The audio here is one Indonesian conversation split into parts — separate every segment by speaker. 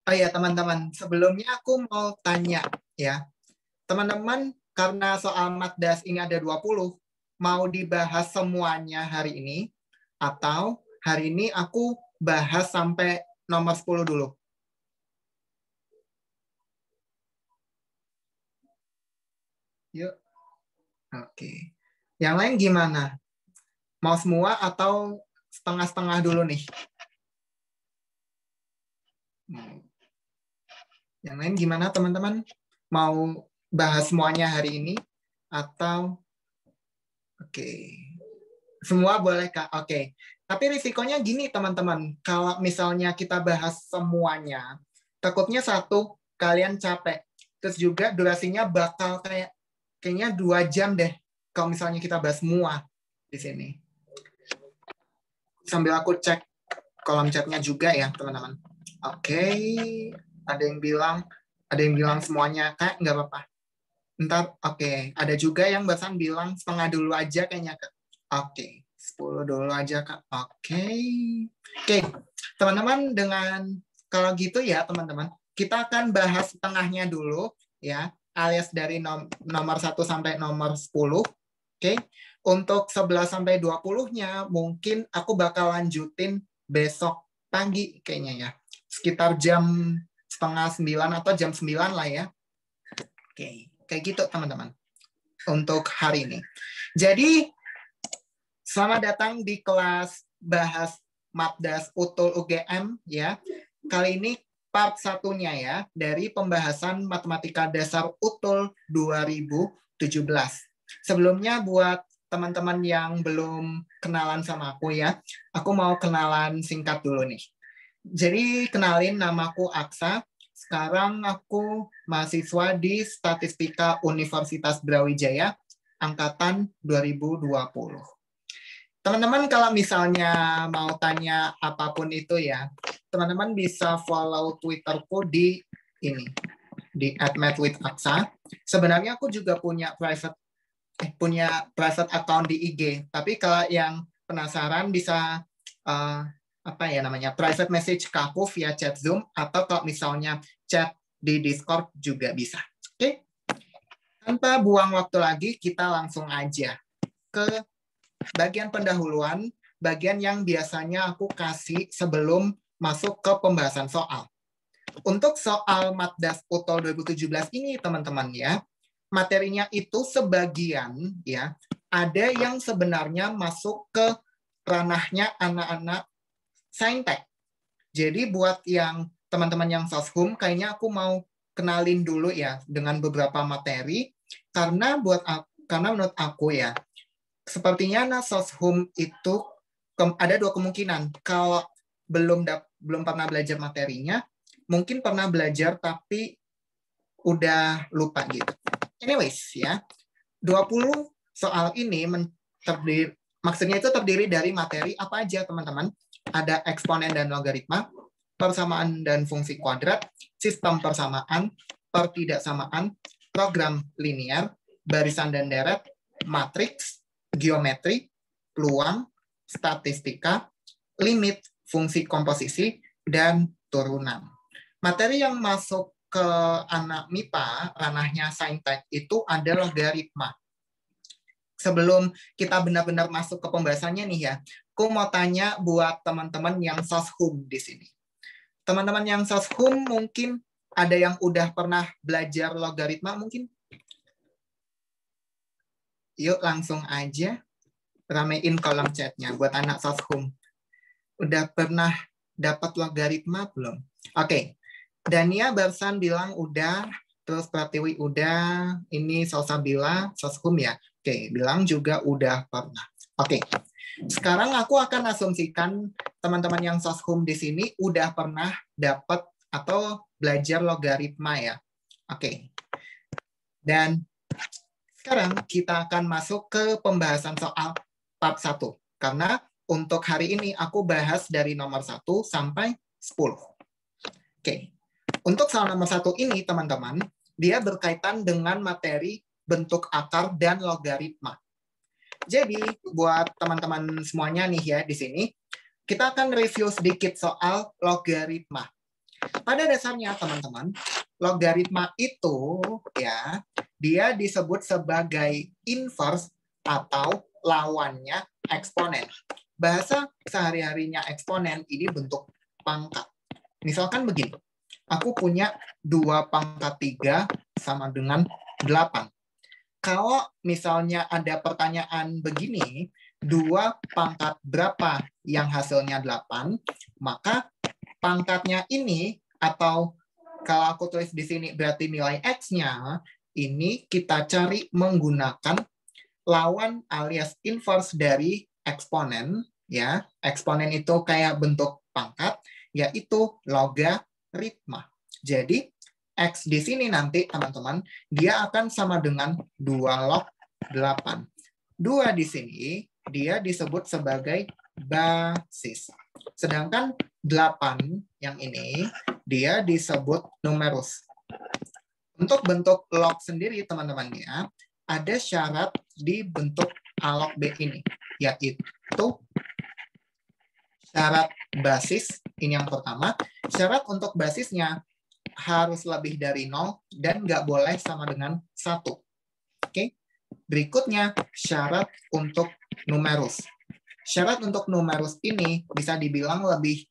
Speaker 1: Oh ya teman-teman, sebelumnya aku mau tanya ya. Teman-teman, karena soal Matdas ini ada 20, mau dibahas semuanya hari ini, atau hari ini aku bahas sampai nomor 10 dulu? Yuk. Oke. Yang lain gimana? Mau semua atau setengah-setengah dulu nih? Yang lain gimana teman-teman? Mau bahas semuanya hari ini? Atau oke. Semua boleh Kak? Oke. Tapi risikonya gini teman-teman, kalau misalnya kita bahas semuanya, takutnya satu, kalian capek. Terus juga durasinya bakal kayaknya 2 jam deh kalau misalnya kita bahas semua di sini. Sambil aku cek kolom chatnya juga ya teman-teman. Oke, ada yang bilang semuanya Kak, nggak apa-apa. Ntar, oke. Ada juga yang barusan bilang setengah dulu aja kayaknya Kak. Oke, 10 dulu aja Kak. Oke, teman-teman dengan kalau gitu ya teman-teman, kita akan bahas setengahnya dulu ya, alias dari nomor 1 sampai nomor 10. Oke, untuk 11 sampai 20-nya mungkin aku bakal lanjutin besok pagi kayaknya ya. Sekitar jam setengah 9 atau jam 9 lah ya. Oke, kayak gitu teman-teman. Untuk hari ini. Jadi, selamat datang di kelas bahas Matdas Utul UGM ya. Kali ini part satunya ya, dari pembahasan Matematika Dasar Utul 2017. Sebelumnya buat teman-teman yang belum kenalan sama aku ya, aku mau kenalan singkat dulu nih. Jadi kenalin, namaku Aksa. Sekarang aku mahasiswa di Statistika Universitas Brawijaya, angkatan 2020. Teman-teman kalau misalnya mau tanya apapun itu ya, teman-teman bisa follow Twitterku di ini, di @mathwithaksa. Sebenarnya aku juga punya private account di IG, tapi kalau yang penasaran bisa apa ya namanya, private message ke aku via chat Zoom, atau kalau misalnya chat di Discord juga bisa. Oke? Tanpa buang waktu lagi, kita langsung aja ke bagian pendahuluan, bagian yang biasanya aku kasih sebelum masuk ke pembahasan soal. Untuk soal Matdas Utol 2017 ini teman-teman ya, materinya itu sebagian ya, ada yang sebenarnya masuk ke ranahnya anak-anak saintek. Jadi buat yang teman-teman yang soshum, kayaknya aku mau kenalin dulu ya dengan beberapa materi, karena menurut aku ya, sepertinya soshum itu ada 2 kemungkinan. Kalau belum pernah belajar materinya, mungkin pernah belajar tapi udah lupa gitu. Anyways ya, 20 soal ini maksudnya itu terdiri dari materi apa aja teman-teman? Ada eksponen dan logaritma, persamaan dan fungsi kuadrat, sistem persamaan, pertidaksamaan, program linear, barisan dan deret, matriks, geometri, peluang, statistika, limit, fungsi komposisi, dan turunan. Materi yang masuk ke anak MIPA, ranahnya saintek, itu ada logaritma. Sebelum kita benar-benar masuk ke pembahasannya nih ya, aku mau tanya buat teman-teman yang soshum di sini. Teman-teman yang soshum mungkin ada yang udah pernah belajar logaritma mungkin? Yuk langsung aja ramein kolom chatnya buat anak soshum. Udah pernah dapat logaritma belum? Oke. Dania barusan bilang udah, terus Pratiwi udah, ini Salsabila, soshum ya. Oke, bilang juga udah pernah. Oke. Sekarang aku akan asumsikan teman-teman yang soshum di sini udah pernah dapat atau belajar logaritma ya. Oke. Dan sekarang kita akan masuk ke pembahasan soal bab 1. Karena untuk hari ini aku bahas dari nomor 1 sampai 10. Oke. Untuk soal nomor 1 ini, teman-teman, dia berkaitan dengan materi bentuk akar dan logaritma. Jadi, buat teman-teman semuanya nih ya di sini, kita akan review sedikit soal logaritma. Pada dasarnya teman-teman, logaritma itu ya dia disebut sebagai inverse atau lawannya eksponen. Bahasa sehari-harinya eksponen ini bentuk pangkat. Misalkan begini, aku punya 2 pangkat 3 sama dengan 8. Kalau misalnya ada pertanyaan begini, 2 pangkat berapa yang hasilnya 8, maka pangkatnya ini, atau kalau aku tulis di sini berarti nilai X-nya, ini kita cari menggunakan lawan alias inverse dari eksponen. Ya, eksponen itu kayak bentuk pangkat, yaitu logaritma. Jadi, X di sini nanti, teman-teman, dia akan sama dengan 2 log 8. 2 di sini, dia disebut sebagai basis. Sedangkan 8 yang ini, dia disebut numerus. Untuk bentuk log sendiri, teman-teman, ya, ada syarat di bentuk A log B ini, yaitu syarat basis, ini yang pertama. Syarat untuk basisnya harus lebih dari 0 dan nggak boleh sama dengan 1. Oke. Berikutnya, syarat untuk numerus. Syarat untuk numerus ini bisa dibilang lebih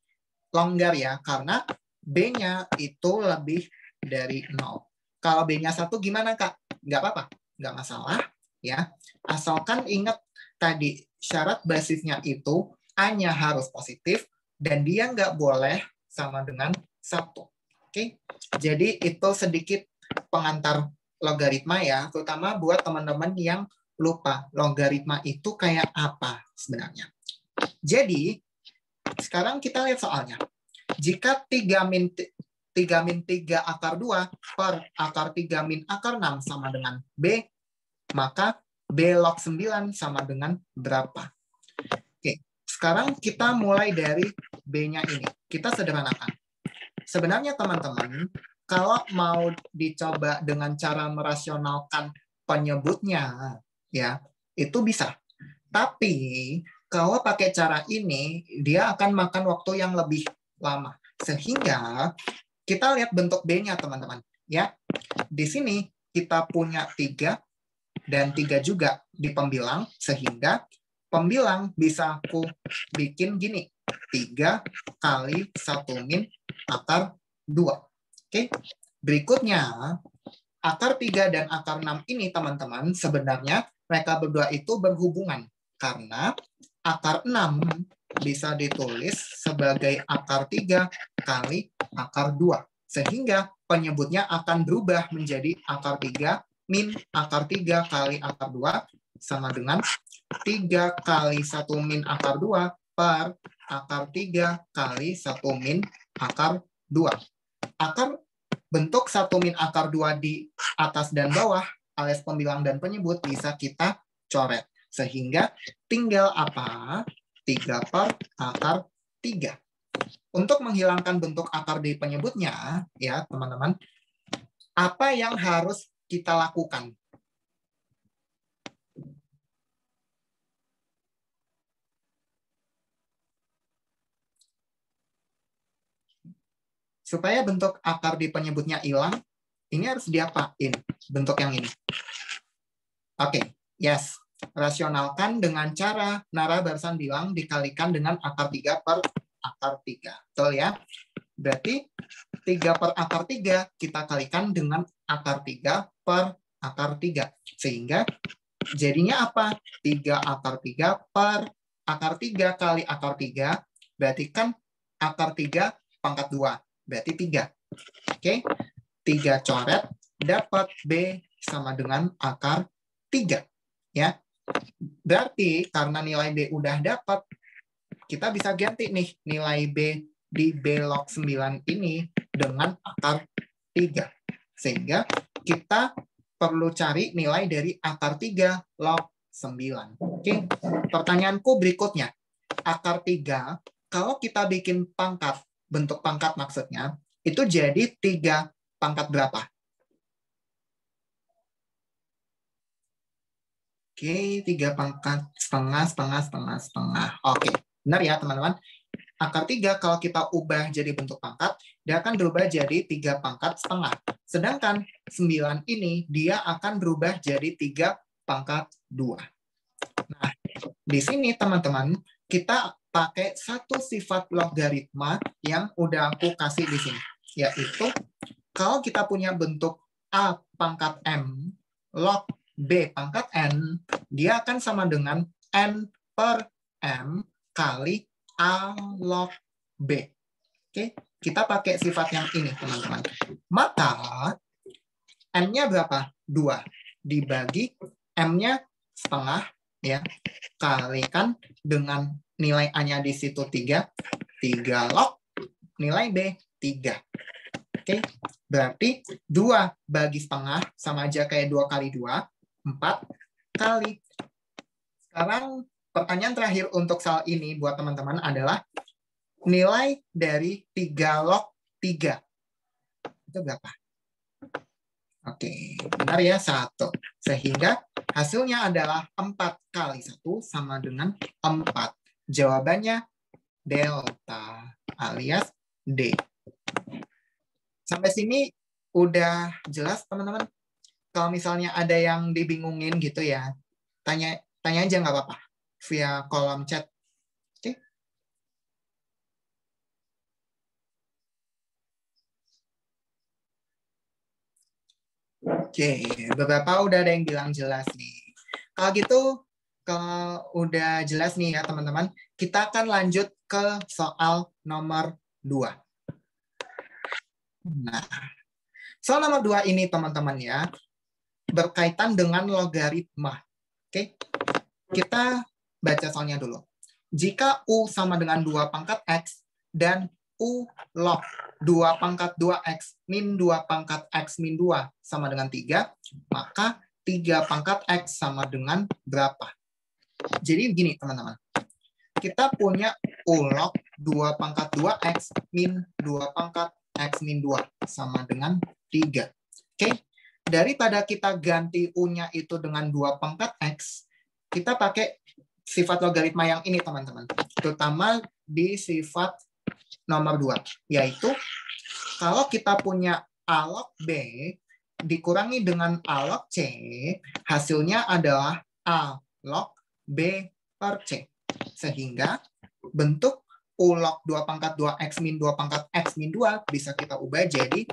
Speaker 1: longgar ya, karena B-nya itu lebih dari 0. Kalau B-nya 1 gimana, Kak? Nggak apa-apa, nggak masalah. Ya. Asalkan ingat tadi, syarat basisnya itu A-nya harus positif, dan dia nggak boleh sama dengan 1. Oke, jadi itu sedikit pengantar logaritma ya, terutama buat teman-teman yang lupa logaritma itu kayak apa sebenarnya. Jadi, sekarang kita lihat soalnya. Jika 3 min 3 akar 2 per akar 3 min akar 6 sama dengan B, maka B log 9 sama dengan berapa? Oke, sekarang kita mulai dari B-nya ini. Kita sederhanakan. Sebenarnya teman-teman, kalau mau dicoba dengan cara merasionalkan penyebutnya, ya, itu bisa. Tapi kalau pakai cara ini, dia akan makan waktu yang lebih lama. Sehingga kita lihat bentuk B-nya, teman-teman. Ya, di sini kita punya 3 dan 3 juga di pembilang, sehingga pembilang bisa aku bikin gini, 3 kali 1 min akar 2. Oke. Berikutnya, akar 3 dan akar 6 ini, teman-teman, sebenarnya mereka berdua itu berhubungan. Karena akar 6 bisa ditulis sebagai akar 3 kali akar 2. Sehingga penyebutnya akan berubah menjadi akar 3 min akar 3 kali akar 2 sama dengan 3 kali 1 min akar 2 per akar 3 kali 1 min akar 2. Akar bentuk 1 min akar 2 di atas dan bawah alias pembilang dan penyebut bisa kita coret. Sehingga tinggal apa? 3 per akar 3. Untuk menghilangkan bentuk akar di penyebutnya, ya teman-teman, apa yang harus kita lakukan? Supaya bentuk akar di penyebutnya hilang, ini harus diapain? Bentuk yang ini. Oke, yes. Rasionalkan dengan cara Nara barusan bilang dikalikan dengan akar 3 per akar 3. Betul ya? Berarti 3 per akar 3 kita kalikan dengan akar 3 per akar 3. Sehingga jadinya apa? 3 akar 3 per akar 3 kali akar 3. Berarti kan akar 3 pangkat 2. Berarti 3. Oke? 3 coret, dapat B sama dengan akar 3. Ya. Berarti karena nilai B udah dapat, kita bisa ganti nih nilai B di B log 9 ini dengan akar 3. Sehingga kita perlu cari nilai dari akar 3 log 9. Oke, pertanyaanku berikutnya. Akar 3, kalau kita bikin pangkat, bentuk pangkat maksudnya, itu jadi 3 pangkat berapa? Oke, 3 pangkat setengah. Oke, benar ya teman-teman? Akar 3 kalau kita ubah jadi bentuk pangkat, dia akan berubah jadi 3 pangkat setengah. Sedangkan 9 ini dia akan berubah jadi 3 pangkat 2. Nah, di sini teman-teman, kita pakai satu sifat logaritma yang udah aku kasih di sini, yaitu kalau kita punya bentuk A pangkat M log B pangkat N, dia akan sama dengan N per M kali A log B. Oke, kita pakai sifat yang ini, teman-teman. Maka, N-nya berapa? 2. Dibagi M-nya setengah, ya, kalikan dengan nilai A-nya di situ 3. 3 log, nilai B 3. Oke, berarti 2 bagi setengah, sama aja kayak 2 kali 2, 4 kali. Sekarang, pertanyaan terakhir untuk soal ini buat teman-teman adalah nilai dari 3 log 3. Itu berapa? Oke, benar ya, 1. Sehingga hasilnya adalah 4 kali 1 sama dengan 4. Jawabannya delta alias D. Sampai sini udah jelas, teman-teman? Kalau misalnya ada yang dibingungin gitu ya, tanya aja nggak apa-apa via kolom chat. Oke? Oke, beberapa udah ada yang bilang jelas nih. Kalau gitu, kalau udah jelas nih ya teman-teman, kita akan lanjut ke soal nomor 2. Nah, soal nomor 2 ini teman-teman ya, berkaitan dengan logaritma. Oke, kita baca soalnya dulu. Jika U sama dengan 2 pangkat X dan U log 2 pangkat 2X min 2 pangkat X min 2 sama dengan 3, maka 3 pangkat X sama dengan berapa? Jadi begini teman-teman. Kita punya U log 2 pangkat 2X min 2 pangkat X min 2 sama dengan 3. Oke, daripada kita ganti U-nya itu dengan 2 pangkat X, kita pakai sifat logaritma yang ini teman-teman. Terutama di sifat nomor 2, yaitu kalau kita punya A log B dikurangi dengan A log C, hasilnya adalah A log B per C. Sehingga bentuk U log 2 pangkat 2X min 2 pangkat X min 2 bisa kita ubah jadi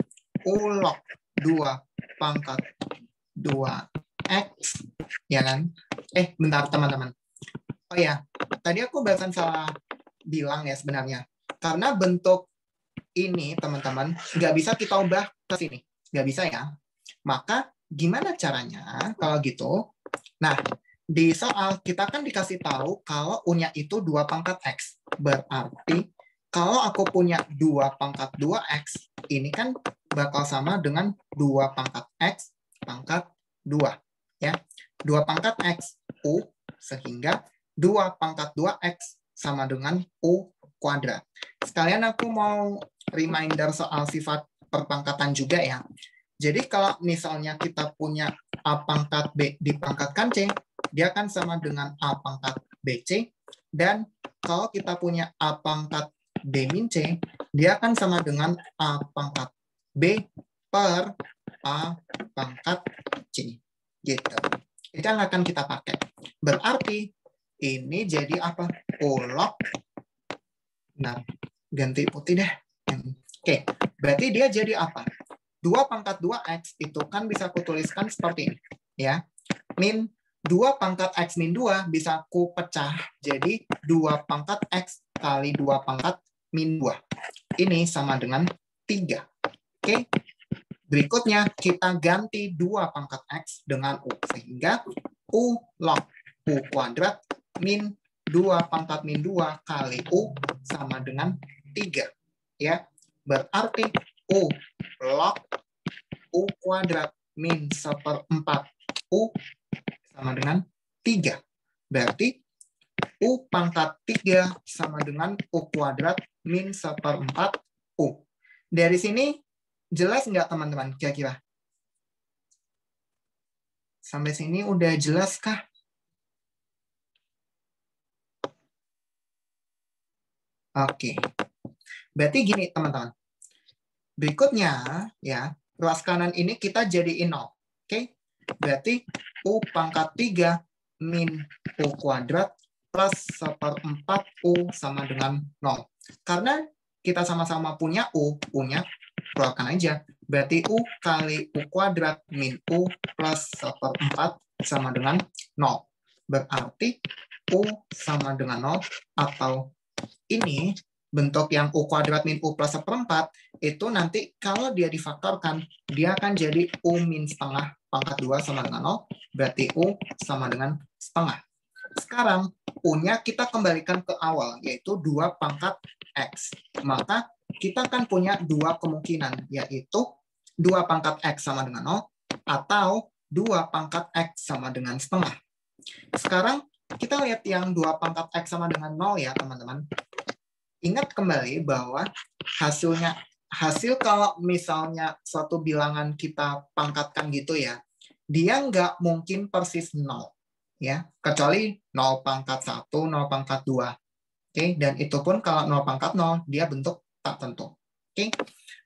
Speaker 1: U log 2 pangkat 2X. Ya kan? Bentar teman-teman. Oh ya, tadi aku barusan salah bilang ya sebenarnya. Karena bentuk ini, teman-teman, nggak bisa kita ubah ke sini. Nggak bisa ya. Maka, gimana caranya kalau gitu? Nah, di soal kita kan dikasih tahu kalau U-nya itu 2 pangkat X. Berarti, kalau aku punya 2 pangkat 2X, ini kan bakal sama dengan 2 pangkat X pangkat 2. Ya, 2 pangkat X, U, sehingga 2 pangkat 2X sama dengan U kuadrat. Sekalian aku mau reminder soal sifat perpangkatan juga ya. Jadi kalau misalnya kita punya A pangkat B dipangkatkan C, dia akan sama dengan A pangkat BC. Dan kalau kita punya A pangkat B min C, dia akan sama dengan A pangkat B per A pangkat C. Gitu. Itu yang akan kita pakai. Berarti ini jadi apa? U log. Nah, ganti putih deh. Oke, berarti dia jadi apa? 2 pangkat 2X itu kan bisa aku tuliskan seperti ini. Ya, min 2 pangkat X min 2 bisa aku pecah jadi 2 pangkat X kali 2 pangkat min 2. Ini sama dengan 3. Oke, berikutnya kita ganti 2 pangkat X dengan U. Sehingga U log U kuadrat min 2 pangkat min 2 kali U sama dengan 3. Ya, berarti U log U kuadrat min 1/4 U sama dengan 3. Berarti U pangkat 3 sama dengan U kuadrat min 1/4 U. Dari sini jelas nggak teman-teman kira-kira? Sampai sini udah jelas kah? Oke. Berarti gini, teman-teman. Berikutnya, ya, ruas kanan ini kita jadiin 0. Oke? Berarti U pangkat 3 min U kuadrat plus 1/4 U sama dengan 0. Karena kita sama-sama punya U, U-nya keluarkan aja. Berarti U kali U kuadrat min U plus 1/4 sama dengan 0. Berarti U sama dengan 0, atau ini bentuk yang U kuadrat min U plus 1/4, itu nanti kalau dia difaktorkan, dia akan jadi U min setengah pangkat 2 sama dengan 0, berarti U sama dengan setengah. Sekarang U-nya kita kembalikan ke awal, yaitu 2 pangkat X. Maka kita akan punya dua kemungkinan, yaitu 2 pangkat X sama dengan 0, atau 2 pangkat X sama dengan setengah. Sekarang kita lihat yang 2 pangkat X sama dengan 0 ya, teman-teman. Ingat kembali bahwa hasil kalau misalnya suatu bilangan kita pangkatkan gitu ya, dia nggak mungkin persis 0. Ya, kecuali 0 pangkat 1, 0 pangkat 2. Oke, dan itu pun kalau 0 pangkat 0, dia bentuk tak tentu. Oke,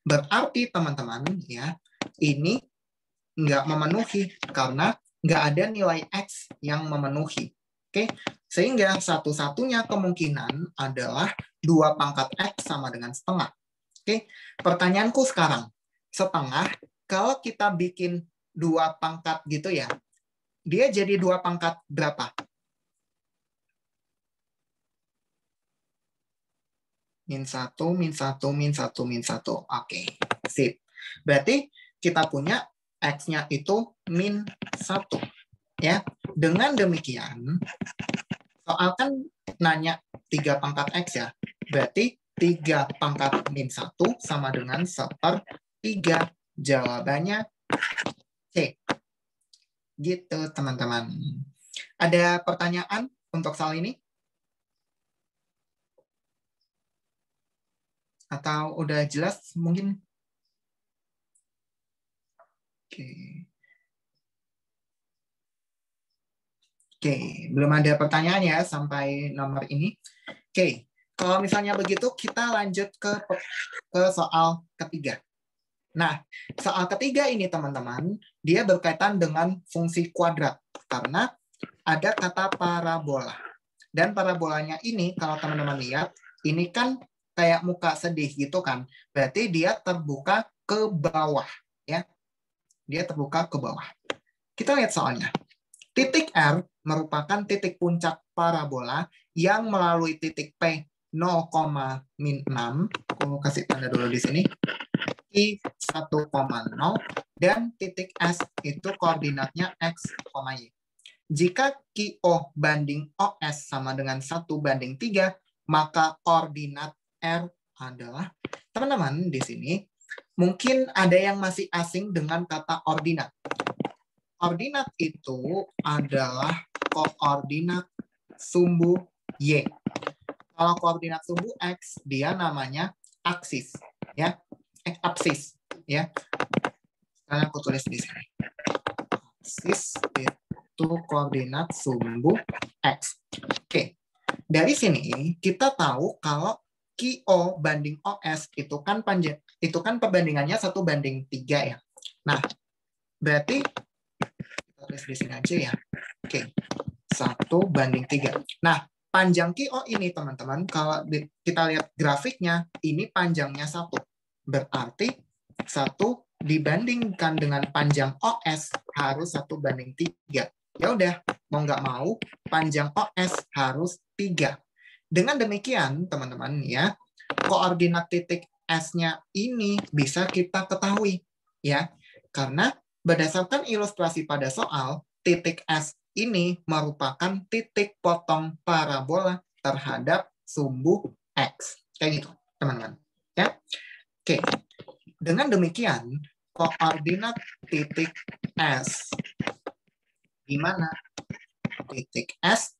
Speaker 1: berarti teman-teman ya, ini nggak memenuhi karena nggak ada nilai X yang memenuhi. Oke, sehingga satu-satunya kemungkinan adalah 2 pangkat X sama dengan setengah. Oke, pertanyaanku sekarang, setengah, kalau kita bikin 2 pangkat gitu ya, dia jadi 2 pangkat berapa? Min 1, min 1, min 1, min 1. Oke, sip. Berarti kita punya X-nya itu min 1. Ya, dengan demikian, soal kan nanya 3 pangkat X ya, berarti 3 pangkat min 1 sama dengan 1/3. Jawabannya C. Gitu, teman-teman. Ada pertanyaan untuk soal ini? Atau udah jelas mungkin? Oke. Oke, belum ada pertanyaan ya sampai nomor ini. Oke, kalau misalnya begitu kita lanjut ke soal ketiga. Nah, soal ketiga ini teman-teman, dia berkaitan dengan fungsi kuadrat karena ada kata parabola. Dan parabolanya ini kalau teman-teman lihat, ini kan kayak muka sedih gitu kan. Berarti dia terbuka ke bawah ya. Dia terbuka ke bawah. Kita lihat soalnya. Titik R merupakan titik puncak parabola yang melalui titik P 0, min 6. Aku kasih tanda dulu di sini. I 1,0 dan titik S itu koordinatnya X, Y. Jika QO banding OS sama dengan 1/3, maka koordinat R adalah, teman-teman di sini, mungkin ada yang masih asing dengan kata ordinat. Ordinat itu adalah koordinat sumbu Y. Kalau koordinat sumbu X, dia namanya aksis. Ya, absis. Ya. Sekarang aku tulis di sini. Aksis itu koordinat sumbu X. Oke. Dari sini kita tahu kalau QO banding OS itu kan perbandingannya 1/3 ya. Nah, berarti tulis di sini aja ya. Oke. 1/3. Nah, panjang QO ini teman-teman, kalau kita lihat grafiknya, ini panjangnya 1. Berarti 1 dibandingkan dengan panjang OS harus 1/3. Ya udah, mau nggak mau, panjang OS harus 3. Dengan demikian, teman-teman ya, koordinat titik S-nya ini bisa kita ketahui ya. Karena berdasarkan ilustrasi pada soal, titik S ini merupakan titik potong parabola terhadap sumbu X. Kayak gitu, teman-teman. Ya. Oke. Dengan demikian, koordinat titik S di mana? Titik S,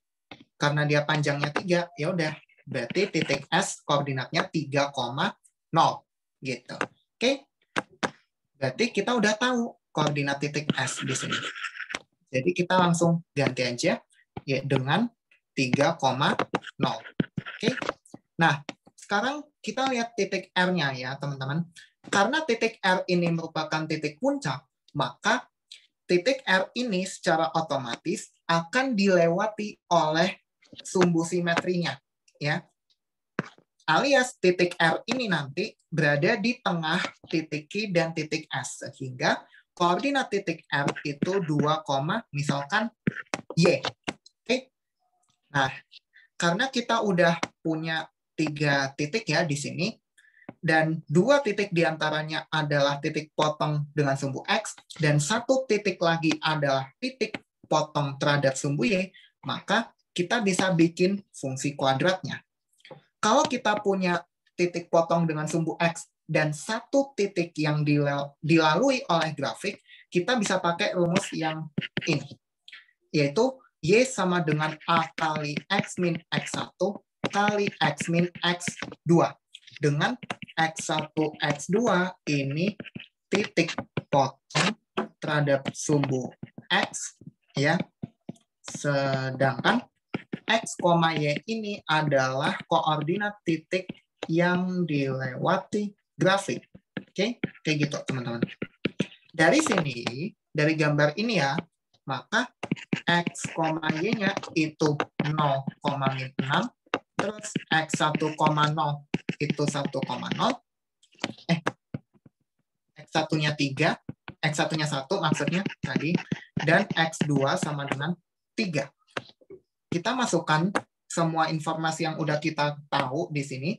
Speaker 1: karena dia panjangnya 3, ya udah, berarti titik S koordinatnya 3,0. Gitu. Oke. Berarti kita udah tahu koordinat titik S di sini. Jadi kita langsung ganti aja ya dengan 3,0. Oke. Nah, sekarang kita lihat titik R-nya ya, teman-teman. Karena titik R ini merupakan titik puncak, maka titik R ini secara otomatis akan dilewati oleh sumbu simetrinya, ya. Alias titik R ini nanti berada di tengah titik Q dan titik S, sehingga koordinat titik R itu 2, misalkan Y. Oke. Nah, karena kita udah punya 3 titik ya di sini, dan 2 titik diantaranya adalah titik potong dengan sumbu X, dan 1 titik lagi adalah titik potong terhadap sumbu Y, maka kita bisa bikin fungsi kuadratnya. Kalau kita punya titik potong dengan sumbu X dan 1 titik yang dilalui oleh grafik, kita bisa pakai rumus yang ini, yaitu Y sama dengan A kali X min X1 kali X min X2. Dengan X1, X2 ini titik potong terhadap sumbu X, ya. Sedangkan X, Y ini adalah koordinat titik yang dilewati grafik. Oke, kayak gitu teman-teman. Dari sini, dari gambar ini ya, maka X, Y-nya itu 0, min 6, terus X1, 0 itu 1,0, X1-nya 3, X1-nya 1 maksudnya tadi, dan X2 sama dengan 3. Kita masukkan semua informasi yang udah kita tahu di sini,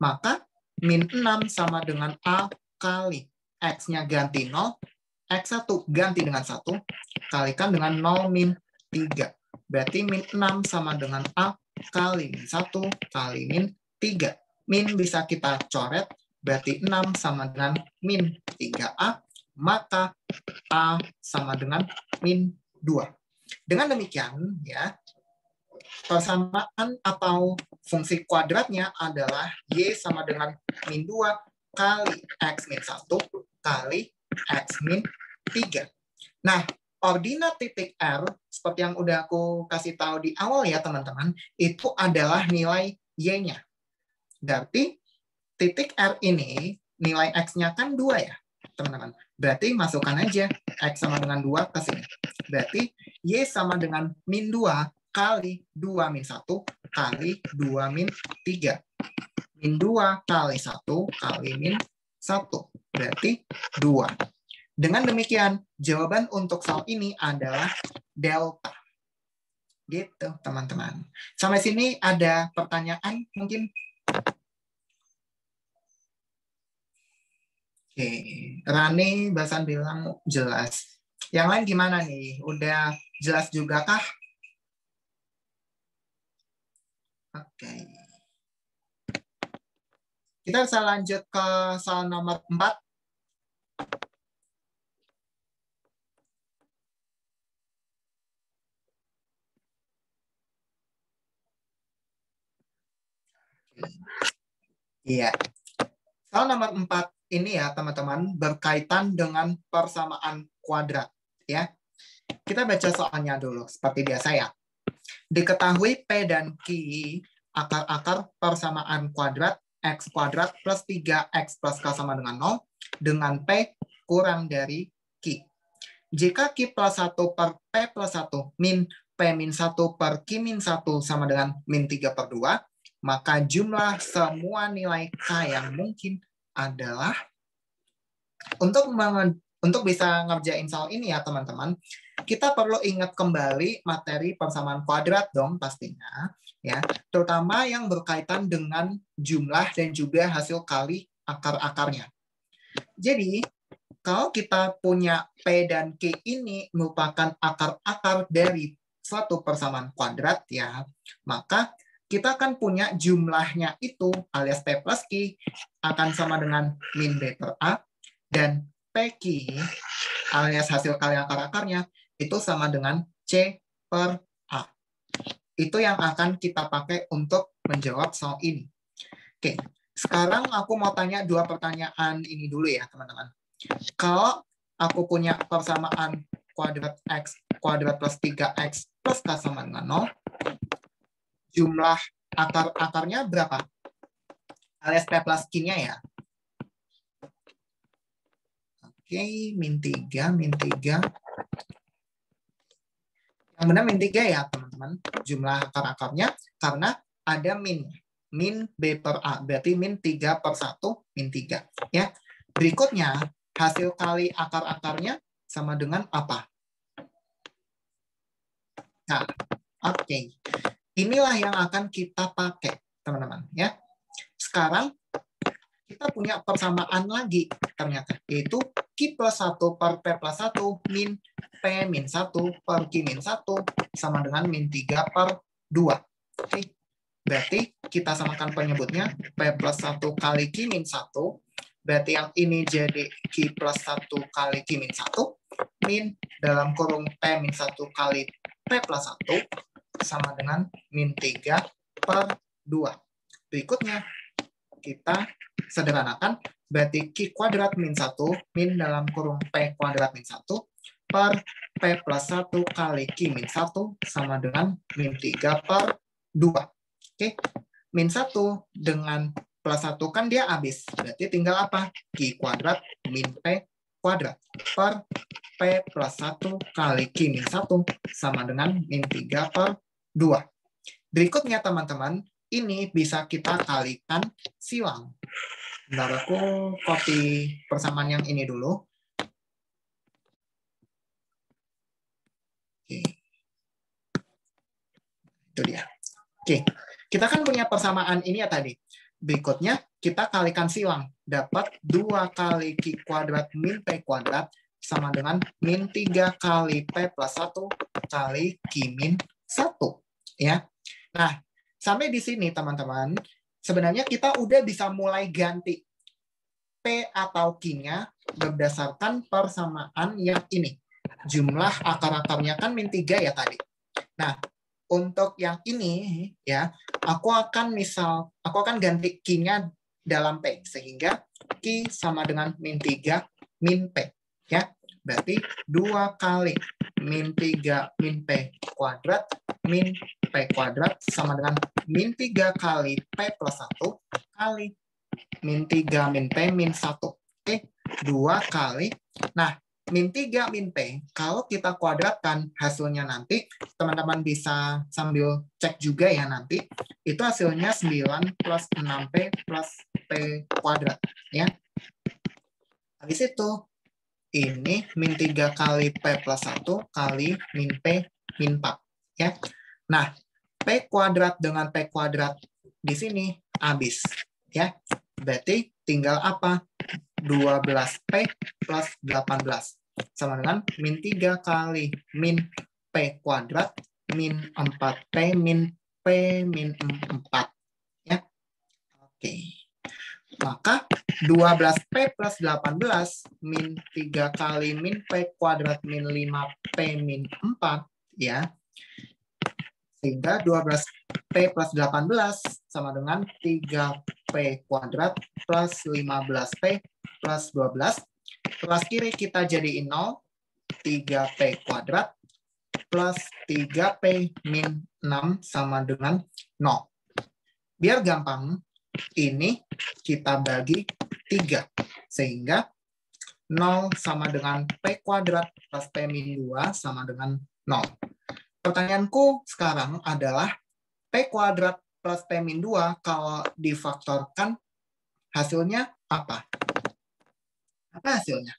Speaker 1: maka min 6 sama dengan A kali X-nya ganti 0, X1 ganti dengan 1, kalikan dengan 0 min 3. Berarti min 6 sama dengan A kali min 1 kali min 3. Min bisa kita coret, berarti 6 sama dengan min 3A, maka A sama dengan min 2. Dengan demikian, ya, persamaan atau fungsi kuadratnya adalah Y sama dengan min 2 kali X min 1 kali X min 3. Nah, koordinat titik R, seperti yang udah aku kasih tahu di awal ya teman-teman, itu adalah nilai Y-nya. Berarti titik R ini, nilai X-nya kan 2 ya, teman-teman. Berarti masukkan aja X sama dengan 2 ke sini. Berarti Y sama dengan min 2 kali 2 min 1 kali 2 min 3. Min 2 kali 1 kali min 1. Berarti 2. Dengan demikian, jawaban untuk soal ini adalah delta. Gitu, teman-teman. Sampai sini ada pertanyaan mungkin? Oke, Rani Basan bilang jelas. Yang lain gimana nih? Udah jelas juga kah? Oke. Kita bisa lanjut ke soal nomor 4. Iya. Soal nomor 4 ini ya, teman-teman, berkaitan dengan persamaan kuadrat. Ya. Kita baca soalnya dulu, seperti biasa ya. Diketahui P dan Q akar-akar persamaan kuadrat X kuadrat plus 3X plus K sama dengan 0 dengan P kurang dari Q. Jika Q plus 1 per P plus 1 min P min 1 per Q min 1 sama dengan min 3 per 2, maka jumlah semua nilai K yang mungkin adalah, untuk bisa ngerjain soal ini ya teman-teman, kita perlu ingat kembali materi persamaan kuadrat dong pastinya, ya, terutama yang berkaitan dengan jumlah dan juga hasil kali akar-akarnya. Jadi, kalau kita punya P dan Q ini merupakan akar-akar dari suatu persamaan kuadrat, ya, maka kita akan punya jumlahnya itu alias P plus Q akan sama dengan min B per A, dan PQ alias hasil kali akar-akarnya itu sama dengan C per A. Itu yang akan kita pakai untuk menjawab soal ini. Oke, sekarang aku mau tanya 2 pertanyaan ini dulu ya teman-teman. Kalau aku punya persamaan kuadrat X kuadrat plus 3X plus K sama dengan 0, jumlah akar-akarnya berapa? alias P plus Q-nya ya. Oke, min 3. Yang benar min 3 ya, teman-teman. Jumlah akar-akarnya, karena ada min. Min B per A, berarti min 3 per 1, min 3. Ya. Berikutnya, hasil kali akar-akarnya sama dengan apa? Nah, oke. Inilah yang akan kita pakai, teman-teman. Ya. Sekarang, kita punya persamaan lagi, ternyata. Yaitu Q plus 1 per P plus 1 min P min 1 per Q min 1 sama dengan min 3 per 2. Oke. Berarti kita samakan penyebutnya P plus 1 kali Q min 1. Berarti yang ini jadi Q plus 1 kali Q min 1. Min dalam kurung P min 1 kali P plus 1 sama dengan min 3 per 2. Berikutnya, kita sederhanakan. Berarti Q kuadrat min 1 min dalam kurung P kuadrat min 1 per P plus 1 kali Q min 1 sama dengan min 3 per 2. Oke, min 1 dengan plus 1 kan dia habis. Berarti tinggal apa? Q kuadrat min P kuadrat per P plus 1 kali Q min 1 sama dengan min 3 per 2. Berikutnya teman-teman, ini bisa kita kalikan silang. Bentar, aku copy persamaan yang ini dulu. Oke. Itu dia. Oke. Kita kan punya persamaan ini ya tadi. Berikutnya, kita kalikan silang. Dapat 2 kali Q kuadrat min P kuadrat sama dengan min 3 kali P plus 1 kali Q min 1. Ya. Nah, sampai di sini teman-teman, sebenarnya kita udah bisa mulai ganti P atau Q-nya berdasarkan persamaan yang ini. Jumlah akar-akarnya kan min 3 ya tadi. Nah, untuk yang ini ya, aku akan ganti Q-nya dalam P sehingga Q sama dengan min 3 min P ya. Berarti 2 kali min 3 min P kuadrat min P kuadrat sama dengan min 3 kali P plus 1 kali min 3 min P min 1. Oke, 2 kali. Nah, min 3 min P, kalau kita kuadratkan hasilnya nanti, teman-teman bisa sambil cek juga ya nanti, itu hasilnya 9 plus 6P plus P kuadrat. Ya. Habis itu, ini min 3 kali P plus 1 kali min P min 4. Ya. Nah, P kuadrat dengan P kuadrat di sini habis. Ya. Berarti tinggal apa? 12P plus 18. Sama dengan min 3 kali min P kuadrat min 4P min P min 4. Ya. Oke. Maka 12P plus 18 min 3 kali min P kuadrat min 5P min 4. Ya. Sehingga 12P plus 18 sama dengan 3P kuadrat plus 15P plus 12. Kelas kiri kita jadiin 0, 3P kuadrat plus 3P min 6 sama dengan 0. Biar gampang, ini kita bagi 3. Sehingga 0 sama dengan P kuadrat plus P min 2 sama dengan 0. Pertanyaanku sekarang adalah P kuadrat plus P min 2 kalau difaktorkan hasilnya apa? Apa hasilnya?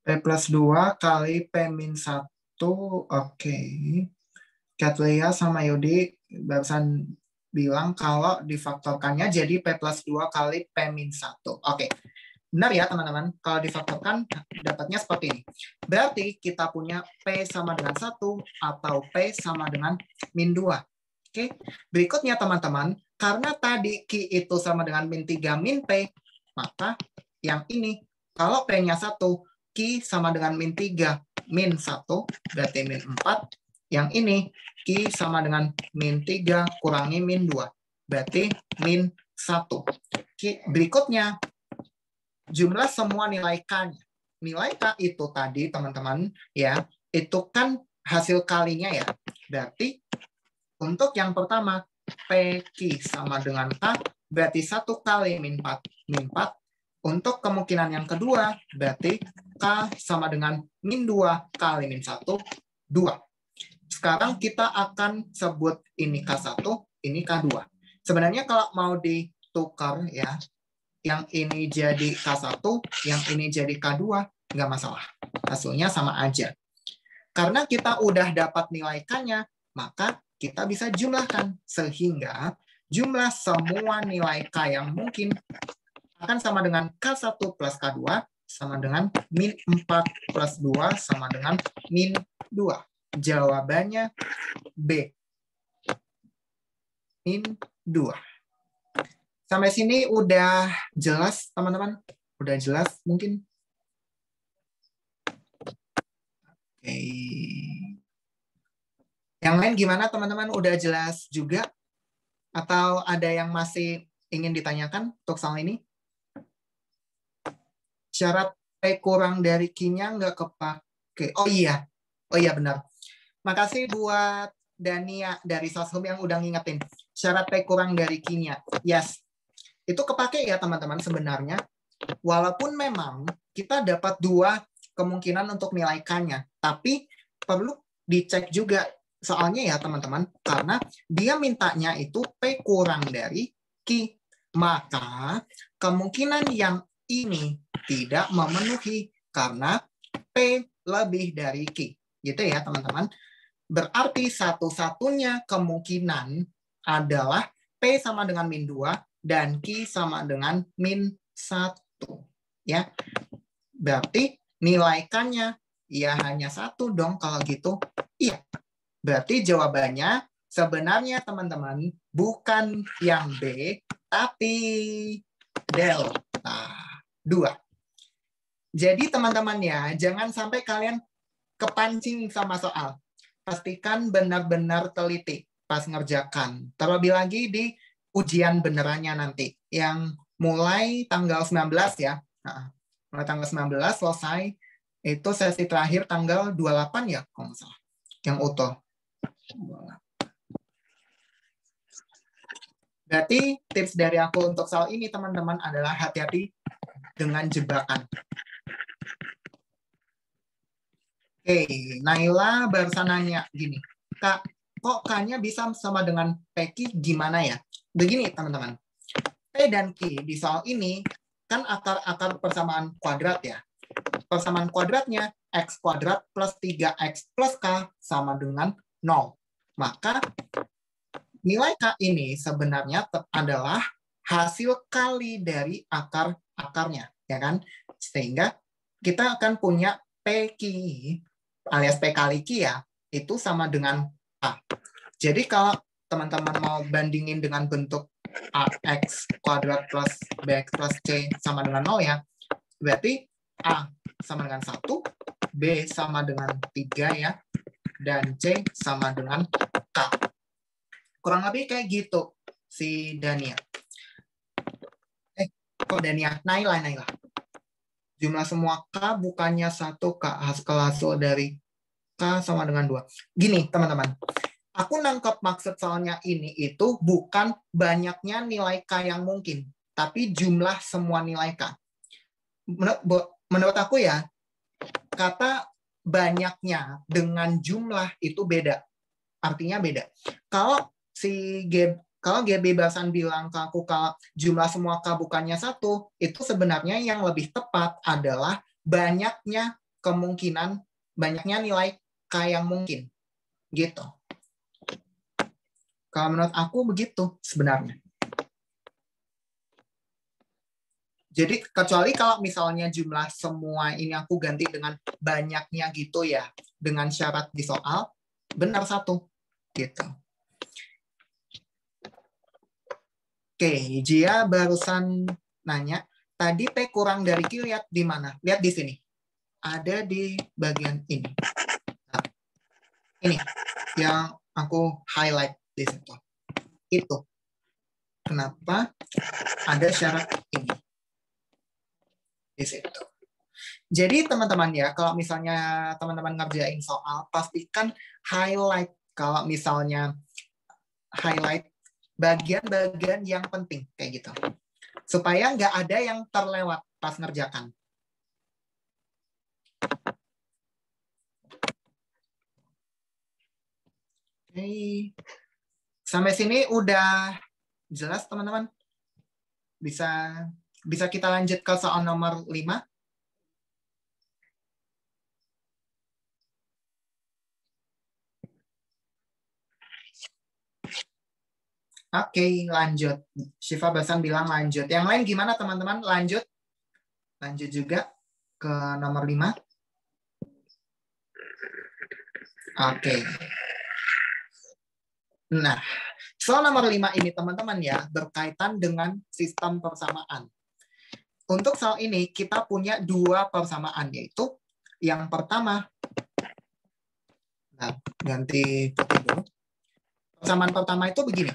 Speaker 1: P plus 2 kali P min 1. Oke. Katlia sama Yudi barusan bilang kalau difaktorkannya jadi P plus 2 kali P min 1. Oke. Benar ya teman-teman? Kalau difaktorkan dapatnya seperti ini. Berarti kita punya P sama dengan 1 atau P sama dengan min 2. Oke. Berikutnya teman-teman, karena tadi Q itu sama dengan min 3 min P, maka yang ini, kalau P-nya 1, Q sama dengan min 3 min 1, berarti min 4, Yang ini, Q sama dengan min 3 kurangi min 2. Berarti min 1. Berikutnya, jumlah semua nilai K-nya. Nilai K itu tadi, teman-teman, ya, itu kan hasil kalinya ya. Berarti untuk yang pertama, PQ sama dengan K, berarti 1 kali min 4. Min 4. Untuk kemungkinan yang kedua, berarti K sama dengan min 2 kali min 1, 2. Sekarang kita akan sebut ini K1, ini K2. Sebenarnya kalau mau ditukar ya, yang ini jadi K1, yang ini jadi K2, nggak masalah. Hasilnya sama aja. Karena kita udah dapat nilai K-nya, maka kita bisa jumlahkan. Sehingga jumlah semua nilai K yang mungkin akan sama dengan K1 plus K2 sama dengan min 4 plus 2 sama dengan min 2. Jawabannya B. Min 2. Sampai sini udah jelas, teman-teman? Udah jelas mungkin? Oke. Yang lain gimana, teman-teman? Udah jelas juga? Atau ada yang masih ingin ditanyakan untuk soal ini? Syarat P kurang dari Q-nya nggak kepake. Oh iya benar. Makasih buat Dania dari Soshum yang udah ngingetin. Syarat P kurang dari Q-nya. Yes. Itu kepake ya teman-teman sebenarnya. Walaupun memang kita dapat 2 kemungkinan untuk nilai K-nya. Tapi perlu dicek juga soalnya ya teman-teman. Karena dia mintanya itu P kurang dari Q. Maka kemungkinan yang ini tidak memenuhi karena P lebih dari Q. Gitu ya teman-teman. Berarti satu-satunya kemungkinan adalah P sama dengan min 2 dan Q sama dengan min 1. Ya. Berarti nilai K-nya ya hanya 1 dong kalau gitu. Iya. Berarti jawabannya sebenarnya teman-teman bukan yang B, tapi delta 2. Jadi teman-teman ya, jangan sampai kalian kepancing sama soal. Pastikan benar-benar teliti pas ngerjakan. Terlebih lagi di ujian benerannya nanti. Yang mulai tanggal 19 ya. Nah, mulai tanggal 19 selesai. Itu sesi terakhir tanggal 28 ya, kalau nggak salah. Yang utuh. Berarti tips dari aku untuk soal ini teman-teman adalah hati-hati dengan jebakan. Oke, Naila barusan nanya gini, Kak, kok K-nya bisa sama dengan PQ gimana ya? Begini teman-teman, P dan Q di soal ini kan akar-akar persamaan kuadrat ya. Persamaan kuadratnya X kuadrat plus 3X plus K sama dengan 0. Maka nilai K ini sebenarnya adalah hasil kali dari akar-akarnya, ya kan? Sehingga kita akan punya PQ alias P kali Q ya, itu sama dengan A. Jadi kalau teman-teman mau bandingin dengan bentuk AX kuadrat plus BX plus C sama dengan 0 ya, berarti A sama dengan 1, B sama dengan 3 ya, dan C sama dengan K. Kurang lebih kayak gitu si Dania. Kok Dania? Naila. Jumlah semua K bukannya 1 K. Hasil dari K sama dengan 2. Gini, teman-teman. Aku nangkep maksud soalnya ini itu bukan banyaknya nilai K yang mungkin, tapi jumlah semua nilai K. Menurut aku ya, kata banyaknya dengan jumlah itu beda. Artinya beda. Kalau GB barusan bilang ke aku kalau jumlah semua K bukannya 1, itu sebenarnya yang lebih tepat adalah banyaknya kemungkinan, banyaknya nilai K yang mungkin. Gitu. Kalau menurut aku begitu sebenarnya. Jadi kecuali kalau misalnya jumlah semua ini aku ganti dengan banyaknya gitu ya, dengan syarat di soal, benar 1. Gitu. Oke, Jia barusan nanya, tadi P kurang dari Q lihat di mana? Lihat di sini. Ada di bagian ini. Nah, ini. yang aku highlight di situ. Itu kenapa ada syarat ini di situ. Jadi teman-teman ya, kalau misalnya teman-teman ngerjain soal, pastikan highlight kalau misalnya highlight bagian-bagian yang penting kayak gitu. Supaya nggak ada yang terlewat pas ngerjakan. Oke. Sampai sini udah jelas teman-teman? Bisa kita lanjut ke soal nomor 5? Oke, lanjut. Syifa Basan bilang lanjut. Yang lain gimana teman-teman? Lanjut? Lanjut juga ke nomor 5. Oke. Nah, soal nomor 5 ini teman-teman ya, berkaitan dengan sistem persamaan. Untuk soal ini kita punya 2 persamaan, yaitu yang pertama, nah, ganti putih dulu. Persamaan pertama itu begini.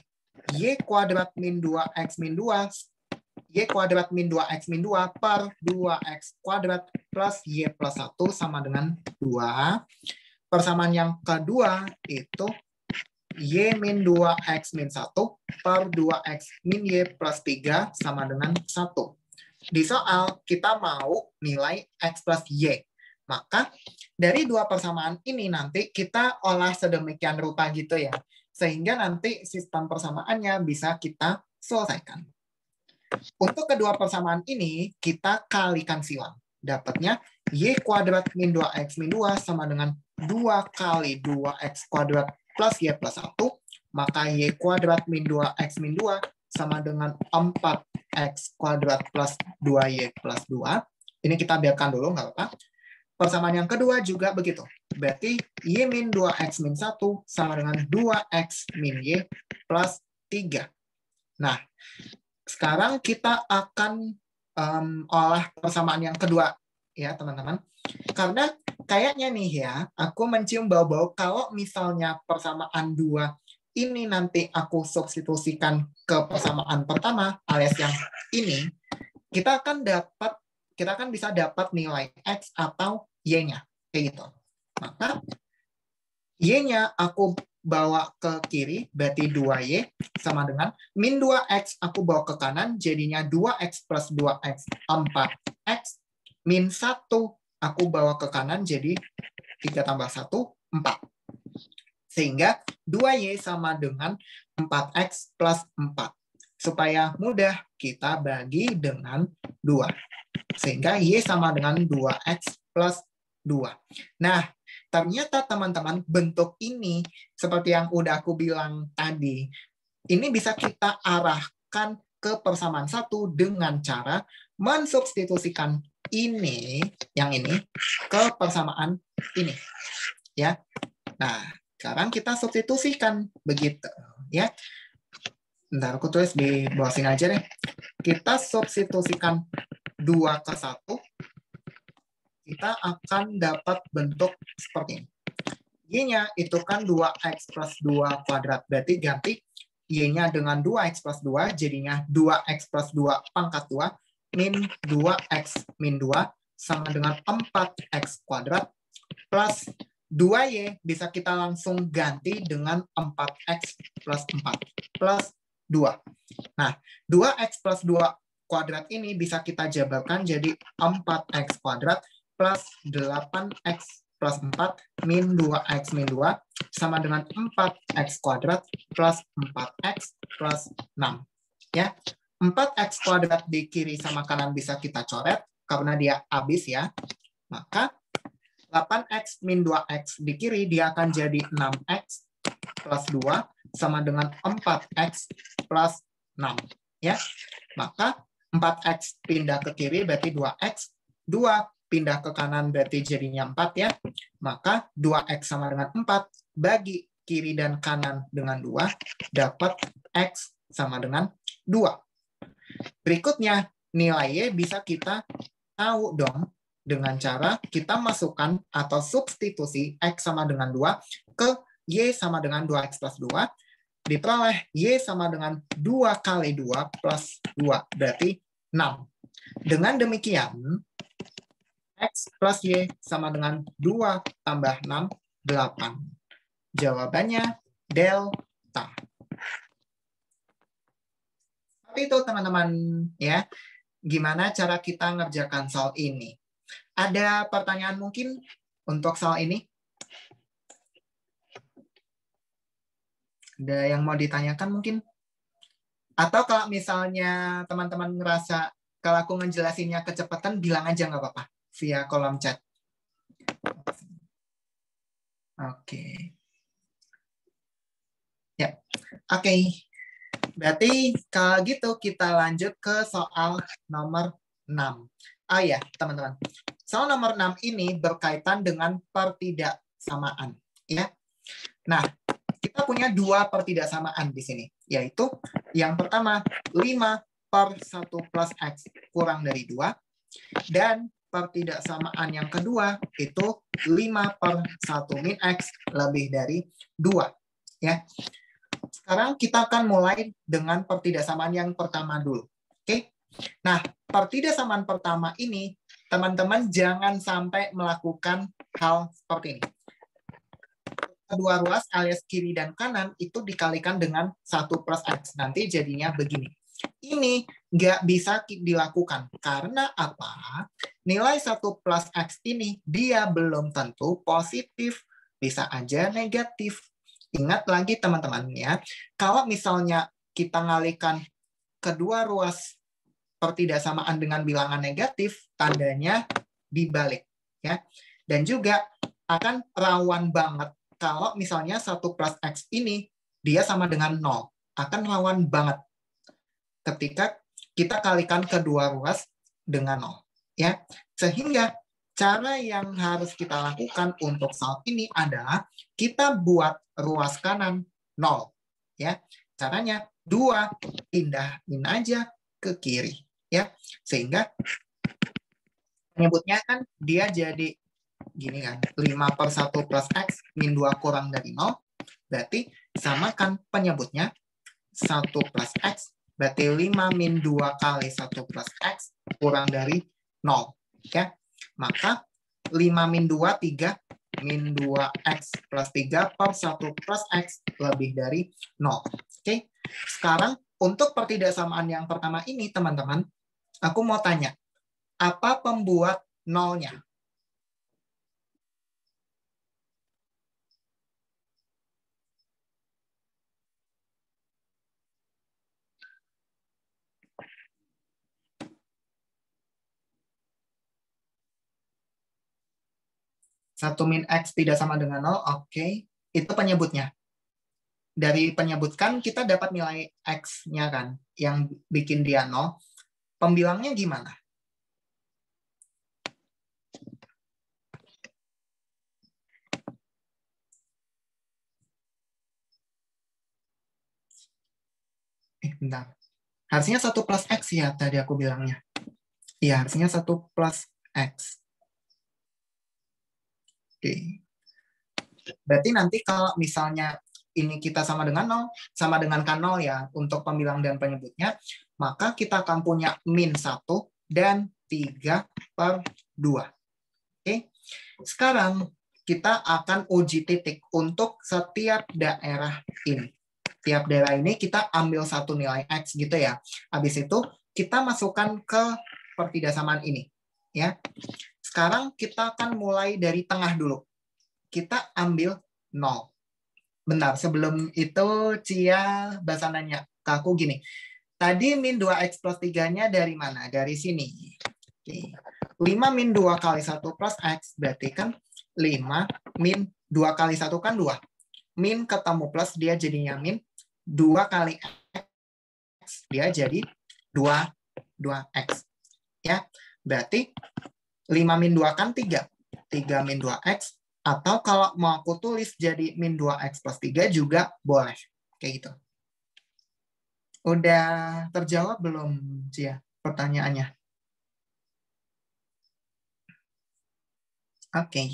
Speaker 1: Y kuadrat min 2x min 2, Y kuadrat min 2x min 2 per 2x kuadrat plus Y plus 1 sama dengan 2. Persamaan yang kedua itu Y min 2x min 1 per 2x min Y plus 3 sama dengan 1. Di soal kita mau nilai X plus Y. Maka dari 2 persamaan ini nanti kita olah sedemikian rupa gitu ya. Sehingga nanti sistem persamaannya bisa kita selesaikan. Untuk kedua persamaan ini, kita kalikan silang. Dapatnya Y kuadrat min 2x min 2 sama dengan 2 kali 2x kuadrat plus Y plus 1. Maka Y kuadrat min 2x min 2 sama dengan 4x kuadrat plus 2Y plus 2. Ini kita biarkan dulu, nggak apa-apa. Persamaan yang kedua juga begitu. Berarti Y min 2x min 1 sama dengan 2x min Y plus 3. Nah, sekarang kita akan olah persamaan yang kedua, ya teman-teman. Karena kayaknya nih ya, aku mencium bau-bau kalau misalnya persamaan 2 ini nanti aku substitusikan ke persamaan pertama, alias yang ini, kita akan bisa dapat nilai X atau Y-nya. Kayak gitu. Maka Y-nya aku bawa ke kiri, berarti 2Y sama dengan min 2X aku bawa ke kanan, jadinya 2X plus 2X, 4X. Min 1 aku bawa ke kanan, jadi 3 tambah 1, 4. Sehingga 2Y sama dengan 4X plus 4. Supaya mudah, kita bagi dengan 2. Sehingga Y sama dengan 2X plus 2. Nah, ternyata teman-teman bentuk ini seperti yang udah aku bilang tadi, ini bisa kita arahkan ke persamaan 1 dengan cara mensubstitusikan ini, yang ini, ke persamaan ini. Ya. Nah, sekarang kita substitusikan begitu, ya. Bentar, aku tulis di bawah sini aja deh. Kita substitusikan 2 ke 1, kita akan dapat bentuk seperti ini. Y-nya itu kan 2X plus 2 kuadrat. Berarti ganti Y-nya dengan 2X plus 2, jadinya 2X plus 2 pangkat 2, min 2X min 2, sama dengan 4X kuadrat, plus 2Y bisa kita langsung ganti dengan 4X plus 4, plus 2. Nah, 2X plus 2 kuadrat ini bisa kita jabarkan jadi 4X kuadrat, plus 8X plus 4 min 2X min 2 sama dengan 4X kuadrat plus 4X plus 6. Ya, 4X kuadrat di kiri sama kanan bisa kita coret karena dia habis ya. Maka 8X min 2X di kiri dia akan jadi 6X plus 2 sama dengan 4X plus 6. Ya, maka 4X pindah ke kiri berarti 2X, 2 pindah ke kanan berarti jadinya 4 ya. Maka 2X sama dengan 4, bagi kiri dan kanan dengan 2, dapat X sama dengan 2. Berikutnya, nilai Y bisa kita tahu dong dengan cara kita masukkan atau substitusi X sama dengan 2 ke Y sama dengan 2X plus 2, diperoleh Y sama dengan 2 kali 2 plus 2, berarti 6. Dengan demikian, X plus Y sama dengan 2 tambah 6, 8. Jawabannya delta. Tapi itu teman-teman ya, gimana cara kita ngerjakan soal ini? Ada pertanyaan mungkin untuk soal ini? Ada yang mau ditanyakan mungkin? Atau kalau misalnya teman-teman ngerasa kalau aku ngejelasinnya kecepatan, bilang aja nggak apa-apa via kolom chat. Oke. Ya, oke. Berarti kalau gitu kita lanjut ke soal nomor 6. Oh ya, teman-teman. Soal nomor 6 ini berkaitan dengan pertidaksamaan. Ya. Nah, kita punya dua pertidaksamaan di sini. Yaitu yang pertama, 5/1 plus X kurang dari 2. Dan pertidaksamaan yang kedua itu 5/1 min X lebih dari 2. Ya. Sekarang kita akan mulai dengan pertidaksamaan yang pertama dulu. Oke. Nah, pertidaksamaan pertama ini, teman-teman jangan sampai melakukan hal seperti ini. Kedua ruas alias kiri dan kanan itu dikalikan dengan 1 plus X. Nanti jadinya begini. Ini nggak bisa dilakukan. Karena apa? Nilai 1 plus X ini dia belum tentu positif. Bisa aja negatif. Ingat lagi teman-teman ya, kalau misalnya kita ngalihkan kedua ruas pertidaksamaan dengan bilangan negatif, tandanya dibalik. Ya. Dan juga akan rawan banget kalau misalnya 1 plus X ini dia sama dengan 0. Akan rawan banget ketika kita kalikan kedua ruas dengan 0. Ya. Sehingga cara yang harus kita lakukan untuk soal ini adalah kita buat ruas kanan 0. Ya. Caranya 2 pindahin aja ke kiri. Ya. Sehingga penyebutnya kan dia jadi gini kan, 5/1 plus X min 2 kurang dari 0. Berarti samakan penyebutnya 1 plus X. Berarti 5 min 2 kali 1 plus X kurang dari 0. Ya. Maka 5 min 2, 3. Min 2X plus 3 per 1 plus X lebih dari 0. Oke. Sekarang untuk pertidaksamaan yang pertama ini, teman-teman, aku mau tanya, apa pembuat nolnya? Satu min X tidak sama dengan 0, oke. Itu penyebutnya. Dari penyebutkan kita dapat nilai X-nya kan, yang bikin dia 0. Pembilangnya gimana? Bentar. Harusnya 1 plus X ya tadi aku bilangnya. Iya, harusnya 1 plus X. Oke. Berarti nanti kalau misalnya ini kita sama dengan 0, sama dengan K0 ya, untuk pembilang dan penyebutnya, maka kita akan punya min 1 dan 3/2. Oke. Sekarang kita akan uji titik untuk setiap daerah ini. Tiap daerah ini kita ambil satu nilai X gitu ya. Habis itu kita masukkan ke pertidaksamaan ini. Ya. Sekarang kita akan mulai dari tengah dulu. Kita ambil 0. Bentar, sebelum itu Cia bahasa nanya ke aku gini. Tadi min 2X plus 3-nya dari mana? Dari sini. Oke. 5 min 2 kali 1 plus X berarti kan 5 min 2 kali 1 kan 2. Min ketemu plus dia jadinya min 2 kali X. Dia jadi 2X. Ya. Berarti 5 min 2 kan 3. 3 min 2X. Atau kalau mau aku tulis jadi min 2X plus 3 juga boleh. Kayak gitu. Udah terjawab belum, Cia, pertanyaannya? Oke.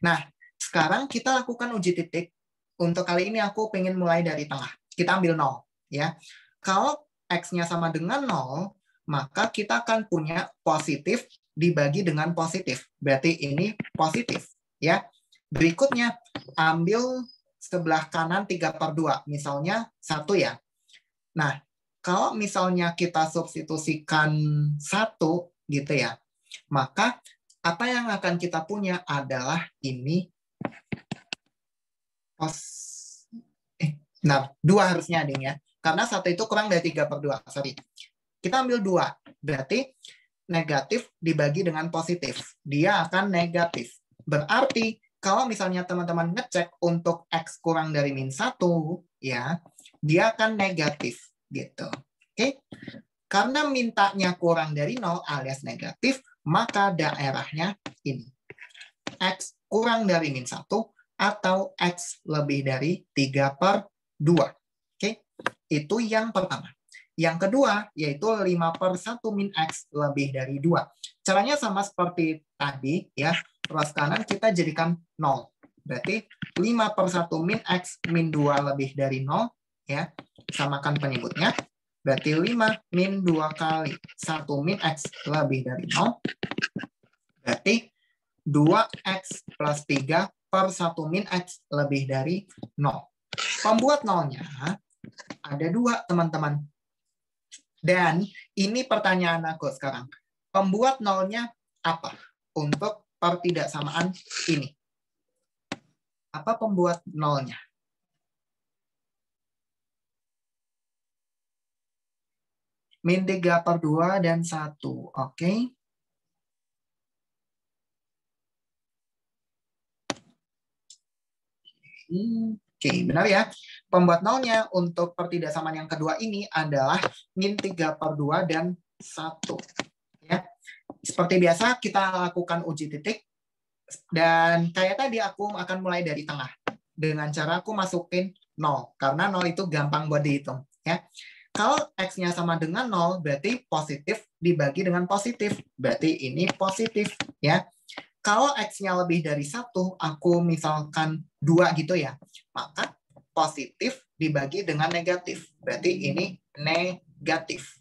Speaker 1: Nah, sekarang kita lakukan uji titik untuk kali ini aku pengen mulai dari tengah. Kita ambil 0. Ya. Kalau X-nya sama dengan 0, maka kita akan punya positif dibagi dengan positif. Berarti ini positif. Ya. Berikutnya, ambil sebelah kanan 3/2. Misalnya 1 ya. Nah, kalau misalnya kita substitusikan 1 gitu ya, maka apa yang akan kita punya adalah ini. Nah, 2 harusnya, Ding ya. Karena 1 itu kurang dari 3/2. Sorry. Kita ambil 2. Berarti negatif dibagi dengan positif. Dia akan negatif. Berarti kalau misalnya teman-teman ngecek untuk X kurang dari -1, ya, dia akan negatif. Gitu. Oke? Karena mintanya kurang dari 0 alias negatif, maka daerahnya ini. X kurang dari -1 atau X lebih dari 3/2. Oke? Itu yang pertama. Yang kedua, yaitu 5/1 min X lebih dari 2. Caranya sama seperti tadi, ya. Ruas kanan kita jadikan 0. Berarti 5/1 min X min 2 lebih dari 0, ya. Samakan penyebutnya. Berarti 5 min 2 kali 1 min X lebih dari 0. Berarti 2X plus 3/1 min X lebih dari 0. Pembuat nolnya ada 2, teman-teman. Dan ini pertanyaan aku sekarang. Pembuat nolnya apa untuk pertidaksamaan ini? Apa pembuat nolnya? Min 3/2 dan 1. Oke. Oke, benar ya. Pembuat nolnya untuk pertidaksamaan yang kedua ini adalah min 3/2 dan 1. Ya. Seperti biasa, kita lakukan uji titik. Dan kayak tadi, aku akan mulai dari tengah. Dengan cara aku masukin 0. Karena 0 itu gampang buat dihitung. Ya. Kalau X-nya sama dengan 0, berarti positif dibagi dengan positif. Berarti ini positif. Ya. Kalau X-nya lebih dari 1, aku misalkan 2 gitu ya, maka positif dibagi dengan negatif. Berarti ini negatif.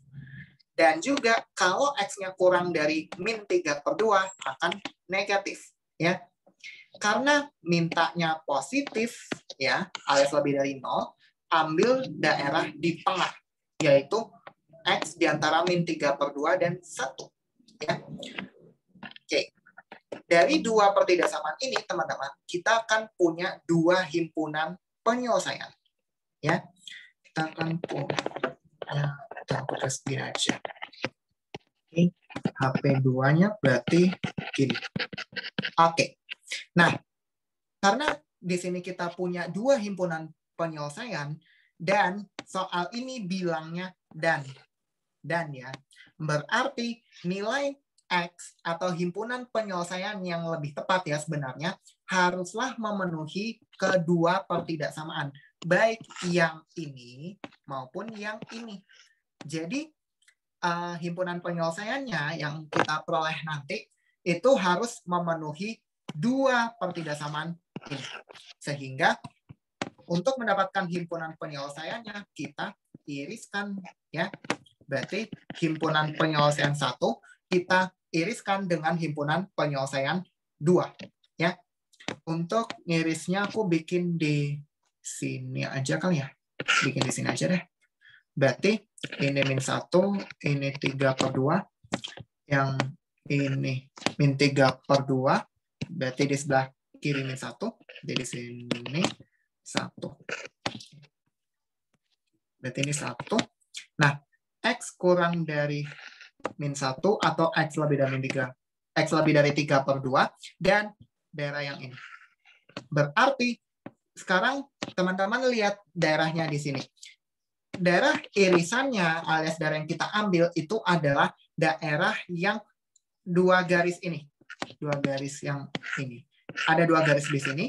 Speaker 1: Dan juga kalau X-nya kurang dari min 3/2 akan negatif. Ya. Karena mintanya positif, ya, alias lebih dari 0, ambil daerah di tengah, yaitu X di antara min 3/2 dan 1. Ya. Oke. Dari 2 pertidaksamaan ini, teman-teman, kita akan punya 2 himpunan penyelesaian. Ya, kita akan punya, terus gini aja. Oke, HP2-nya berarti gini. Oke. Nah, karena di sini kita punya 2 himpunan penyelesaian, dan soal ini bilangnya dan ya, berarti nilai X atau himpunan penyelesaian yang lebih tepat ya sebenarnya haruslah memenuhi kedua pertidaksamaan, baik yang ini maupun yang ini. Jadi himpunan penyelesaiannya yang kita peroleh nanti itu harus memenuhi 2 pertidaksamaan ini. Sehingga untuk mendapatkan himpunan penyelesaiannya kita iriskan ya. Berarti himpunan penyelesaian 1 kita iriskan dengan himpunan penyelesaian 2 ya. Untuk ngirisnya aku bikin di sini aja kali ya. Bikin di sini aja deh. Berarti ini min 1, ini 3/2, yang ini min 3/2, berarti di sebelah kiri min 1, jadi sini 1. Berarti ini 1. Nah, X kurang dari min 1 atau X lebih dari min 3. X lebih dari 3/2 dan daerah yang ini. Berarti sekarang teman-teman lihat daerahnya di sini. Daerah irisannya alias daerah yang kita ambil itu adalah daerah yang 2 garis ini. 2 garis yang ini. Ada 2 garis di sini.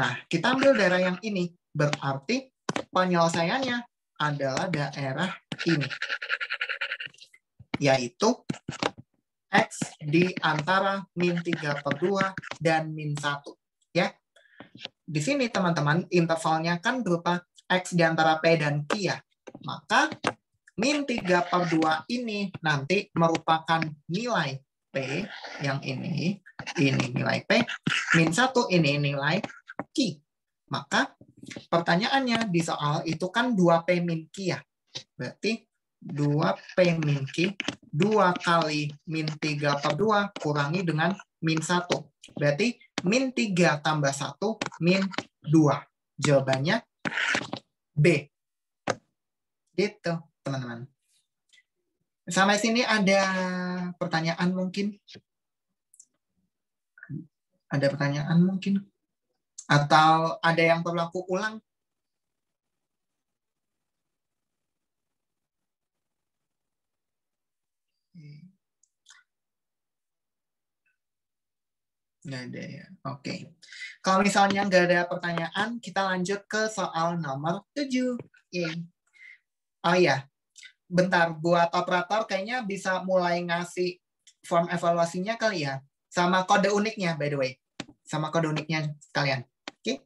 Speaker 1: Nah, kita ambil daerah yang ini. Berarti penyelesaiannya adalah daerah ini. Yaitu X di antara min 3/2 dan min 1. Ya. di sini teman-teman intervalnya kan berupa X di antara P dan Q ya. Maka min 3/2 ini nanti merupakan nilai P yang ini nilai P, min 1 ini nilai Q. Maka pertanyaannya di soal itu kan 2P min Q ya. Berarti 2P min Q 2 kali min 3/2 kurangi dengan min 1. Berarti min 3 tambah 1 min 2. Jawabannya B. Gitu, teman-teman. Sampai sini ada pertanyaan mungkin? Ada pertanyaan mungkin? Atau ada yang perlu aku ulang? Nggak ada ya. Oke. Kalau misalnya nggak ada pertanyaan, kita lanjut ke soal nomor 7. Oh iya, bentar. Buat operator kayaknya bisa mulai ngasih form evaluasinya kali ya. Sama kode uniknya, by the way. Sama kode uniknya sekalian. Oke?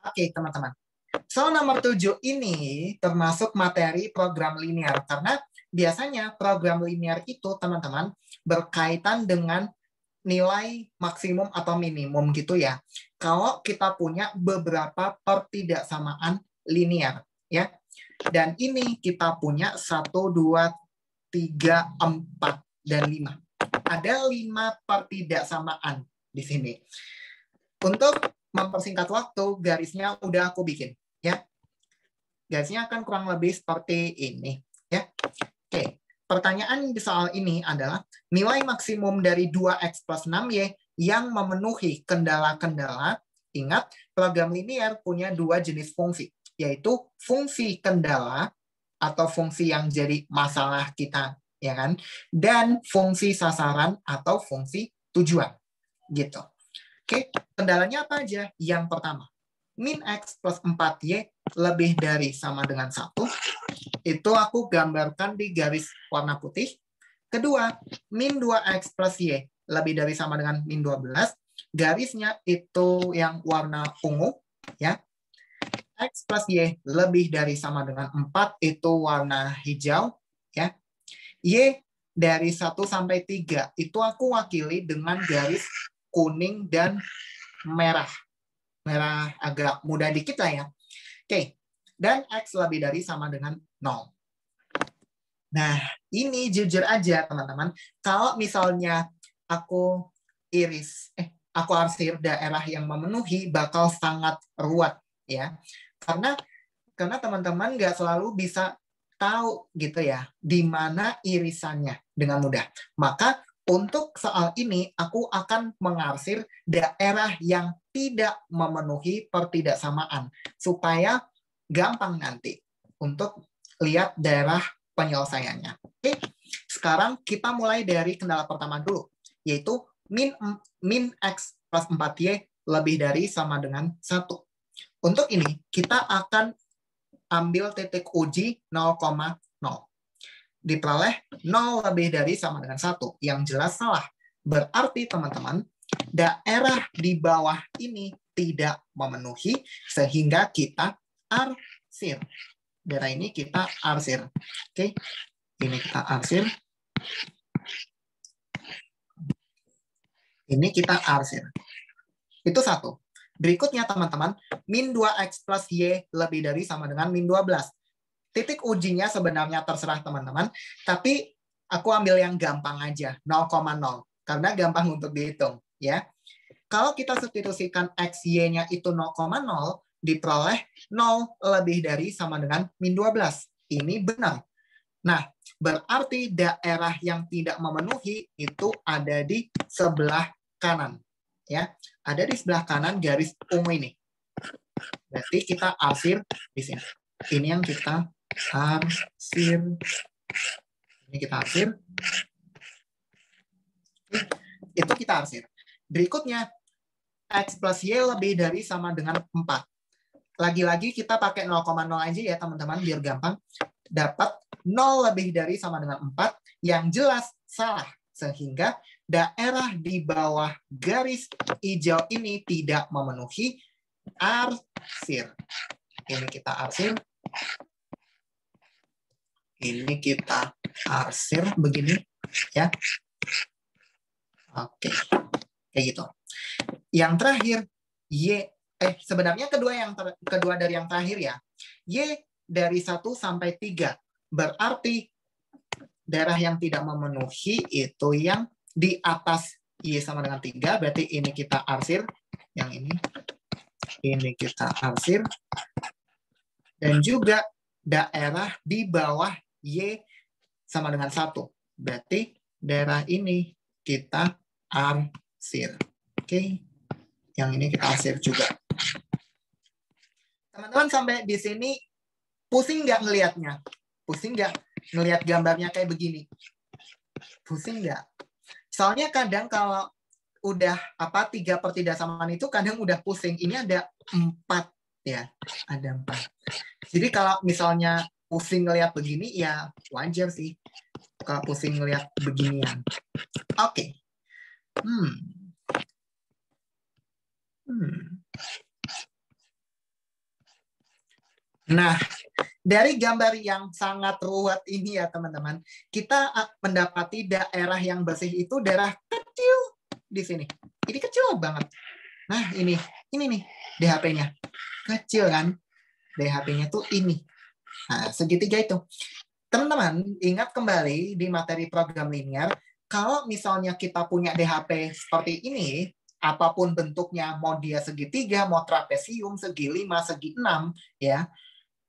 Speaker 1: Oke, teman-teman. Soal nomor 7 ini termasuk materi program linear. Karena biasanya program linear itu, teman-teman, berkaitan dengan nilai maksimum atau minimum gitu ya. Kalau kita punya beberapa pertidaksamaan linear ya. Dan ini kita punya 1, 2, 3, 4 dan 5. Ada 5 pertidaksamaan di sini. Untuk mempersingkat waktu, garisnya udah aku bikin ya. Garisnya akan kurang lebih seperti ini ya. Oke. Pertanyaan di soal ini adalah nilai maksimum dari 2x plus 6y yang memenuhi kendala-kendala. Ingat, program linear punya 2 jenis fungsi, yaitu fungsi kendala atau fungsi yang jadi masalah kita, ya kan? Dan fungsi sasaran atau fungsi tujuan. Gitu. Oke, kendalanya apa aja? Yang pertama, min x plus 4y lebih dari sama dengan 1. Itu aku gambarkan di garis warna putih. Kedua, min 2x plus y lebih dari sama dengan min 12. Garisnya itu yang warna ungu. Ya. X plus y lebih dari sama dengan 4 itu warna hijau. Ya. Y dari 1 sampai 3 itu aku wakili dengan garis kuning dan merah. Merah agak muda dikit lah ya. Oke. Dan X lebih dari sama dengan 0. Nah, ini jujur aja teman-teman, kalau misalnya aku aku arsir daerah yang memenuhi bakal sangat ruwet ya. Karena teman-teman nggak selalu bisa tahu gitu ya, di mana irisannya dengan mudah. Maka untuk soal ini aku akan mengarsir daerah yang tidak memenuhi pertidaksamaan supaya gampang nanti untuk lihat daerah penyelesaiannya. Oke, sekarang kita mulai dari kendala pertama dulu, yaitu min x plus 4y lebih dari sama dengan 1. Untuk ini, kita akan ambil titik uji 0,0. Diperoleh 0 lebih dari sama dengan 1. Yang jelas salah. Berarti, teman-teman, daerah di bawah ini tidak memenuhi, sehingga kita arsir. Daerah ini kita arsir. Oke, ini kita arsir. Ini kita arsir. Itu 1. Berikutnya, teman-teman, min 2x plus y lebih dari sama dengan min 12. Titik ujinya sebenarnya terserah teman-teman, tapi aku ambil yang gampang aja, 0,0. Karena gampang untuk dihitung. Ya. Kalau kita substitusikan x, y-nya itu 0,0, diperoleh 0 lebih dari sama dengan min 12. Ini benar. Nah, berarti daerah yang tidak memenuhi itu ada di sebelah kanan. Ya, ada di sebelah kanan garis ungu ini. Berarti kita arsir di sini. Ini yang kita arsir. Ini kita arsir. Itu kita arsir. Berikutnya, x plus y lebih dari sama dengan 4. Lagi-lagi kita pakai 0,0 aja ya teman-teman, biar gampang. Dapat 0 lebih dari sama dengan 4, yang jelas salah. Sehingga daerah di bawah garis hijau ini tidak memenuhi arsir. Ini kita arsir. Ini kita arsir begini ya. Oke. Kayak gitu. Yang terakhir sebenarnya kedua dari yang terakhir ya. Y dari 1 sampai 3. Berarti daerah yang tidak memenuhi itu yang di atas Y sama dengan 3, berarti ini kita arsir. Yang ini kita arsir. Dan juga daerah di bawah Y sama dengan 1. Berarti daerah ini kita arsir. Oke. Yang ini kita arsir juga. Teman-teman sampai di sini pusing nggak ngelihatnya? Pusing nggak ngelihat gambarnya kayak begini? Pusing nggak? Soalnya kadang kalau udah 3/3 samaan itu kadang udah pusing. Ini ada 4 ya, ada 4. Jadi kalau misalnya pusing ngelihat begini ya wajar sih kalau pusing ngelihat beginian. Oke. Nah, dari gambar yang sangat ruwet ini ya teman-teman, kita mendapati daerah yang bersih itu daerah kecil di sini. Ini kecil banget. Nah, ini nih DHP-nya. Kecil kan? DHP-nya tuh ini. Nah, segitiga itu. Teman-teman, ingat kembali di materi program linear, kalau misalnya kita punya DHP seperti ini, apapun bentuknya, mau dia segitiga, mau trapesium, segi 5, segi 6, ya,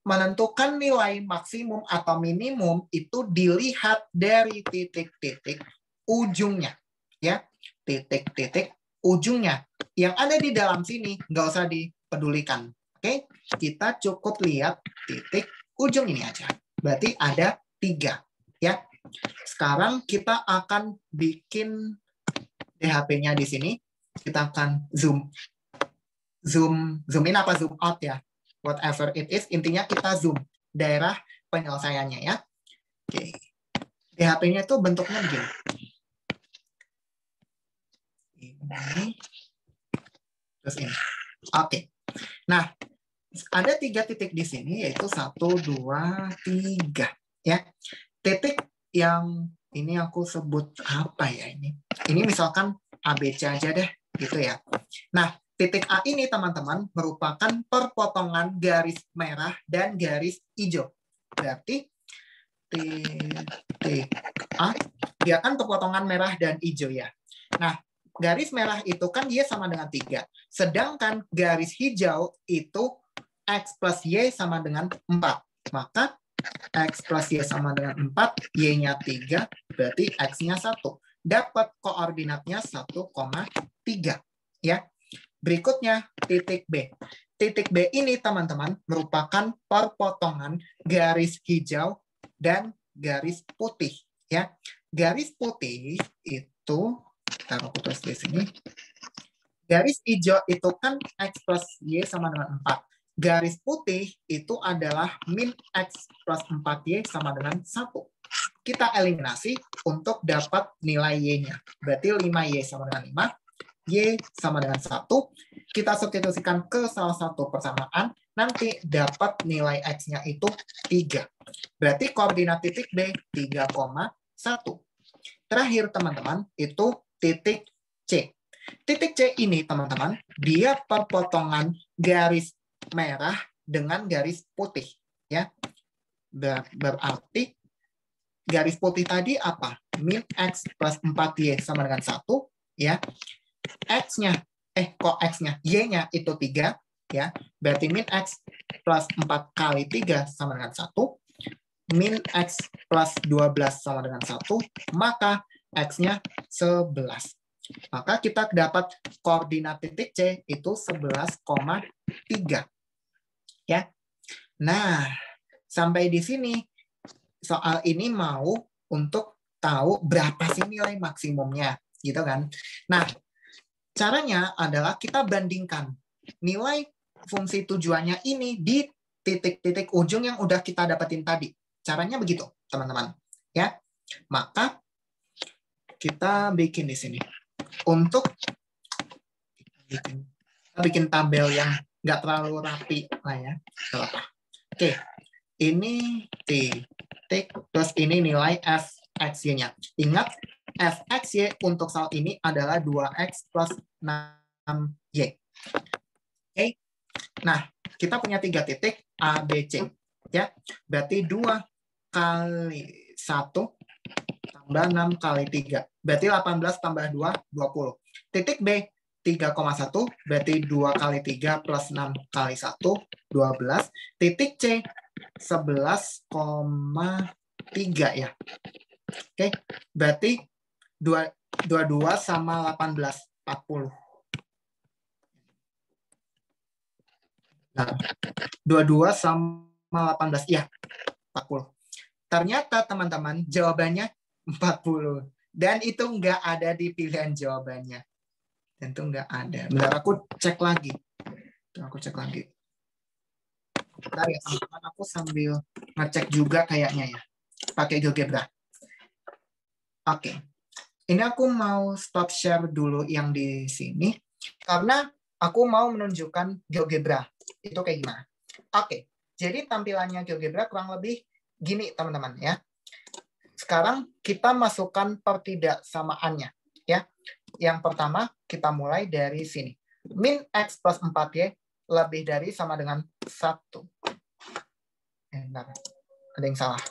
Speaker 1: menentukan nilai maksimum atau minimum itu dilihat dari titik-titik ujungnya, ya, titik-titik ujungnya. Yang ada di dalam sini nggak usah dipedulikan, oke? Kita cukup lihat titik ujung ini aja. Berarti ada 3, ya. Sekarang kita akan bikin DHP-nya di sini. Kita akan zoom in apa zoom out ya. Whatever it is, intinya kita zoom daerah penyelesaiannya ya. Oke. DHP-nya itu bentuknya begini. Ini. Terus ini. Oke. Nah, ada 3 titik di sini, yaitu 1, 2, 3. Ya. Titik yang ini aku sebut apa ya ini? Ini misalkan ABC aja deh, gitu ya. Nah, titik A ini, teman-teman, merupakan perpotongan garis merah dan garis hijau. Berarti titik A, dia kan perpotongan merah dan hijau ya. Nah, garis merah itu kan Y sama dengan 3. Sedangkan garis hijau itu X plus Y sama dengan 4. Maka X plus Y sama dengan 4, Y-nya 3, berarti X-nya 1. Dapat koordinatnya 1,3. Ya. Berikutnya, titik B. Titik B ini, teman-teman, merupakan perpotongan garis hijau dan garis putih. Ya. Garis putih itu, taruh tulis di sini. Garis hijau itu kan X plus Y sama dengan 4. Garis putih itu adalah min X plus 4Y sama dengan 1. Kita eliminasi untuk dapat nilai Y-nya. Berarti 5Y sama dengan 5. Y sama dengan 1. Kita substitusikan ke salah satu persamaan. Nanti dapat nilai X-nya itu 3. Berarti koordinat titik B 3,1. Terakhir, teman-teman, itu titik C. Titik C ini, teman-teman, dia perpotongan garis merah dengan garis putih. Ya. Berarti garis putih tadi apa? Min X plus 4Y sama dengan 1. Ya. X-nya, X-nya, Y-nya itu 3. Ya. Berarti min X plus 4 kali 3 sama dengan 1. Min X plus 12 sama dengan 1. Maka X-nya 11. Maka kita dapat koordinat titik C itu 11,3. Ya. Nah, sampai di sini soal ini mau untuk tahu berapa sih nilai maksimumnya, gitu kan? Nah, caranya adalah kita bandingkan nilai fungsi tujuannya ini di titik-titik ujung yang udah kita dapetin tadi. Caranya begitu, teman-teman. Ya. Maka kita bikin di sini. Untuk kita bikin tabel yang nggak terlalu rapi lah ya. Oke, ini titik, terus ini nilai fxy-nya. Ingat, fxy untuk sel ini adalah 2x plus 6y. Oke, nah kita punya 3 titik A, B, C. Ya, berarti 2 kali 1 tambah 6 kali 3. Berarti 18 tambah 2, 20. Titik B, 3,1 berarti 2 kali 3 plus 6 kali 1, 12. Titik C, 11,3 ya. Oke, berarti 22 sama 18, 40. Nah, 22 sama 18, ya, 40. Ternyata teman-teman jawabannya 40. Dan itu nggak ada di pilihan jawabannya. Tentu nggak ada. Bentar, aku cek lagi. Bentar ya teman-teman, aku sambil ngecek juga kayaknya ya. Pakai GeoGebra. Oke. Ini aku mau stop share dulu yang di sini. Karena aku mau menunjukkan GeoGebra. Itu kayak gimana. Oke. Jadi tampilannya GeoGebra kurang lebih gini teman-teman ya. Sekarang kita masukkan pertidaksamaannya ya. Yang pertama kita mulai dari sini. Min x plus 4y lebih dari sama dengan 1. Bentar. Ada yang salah.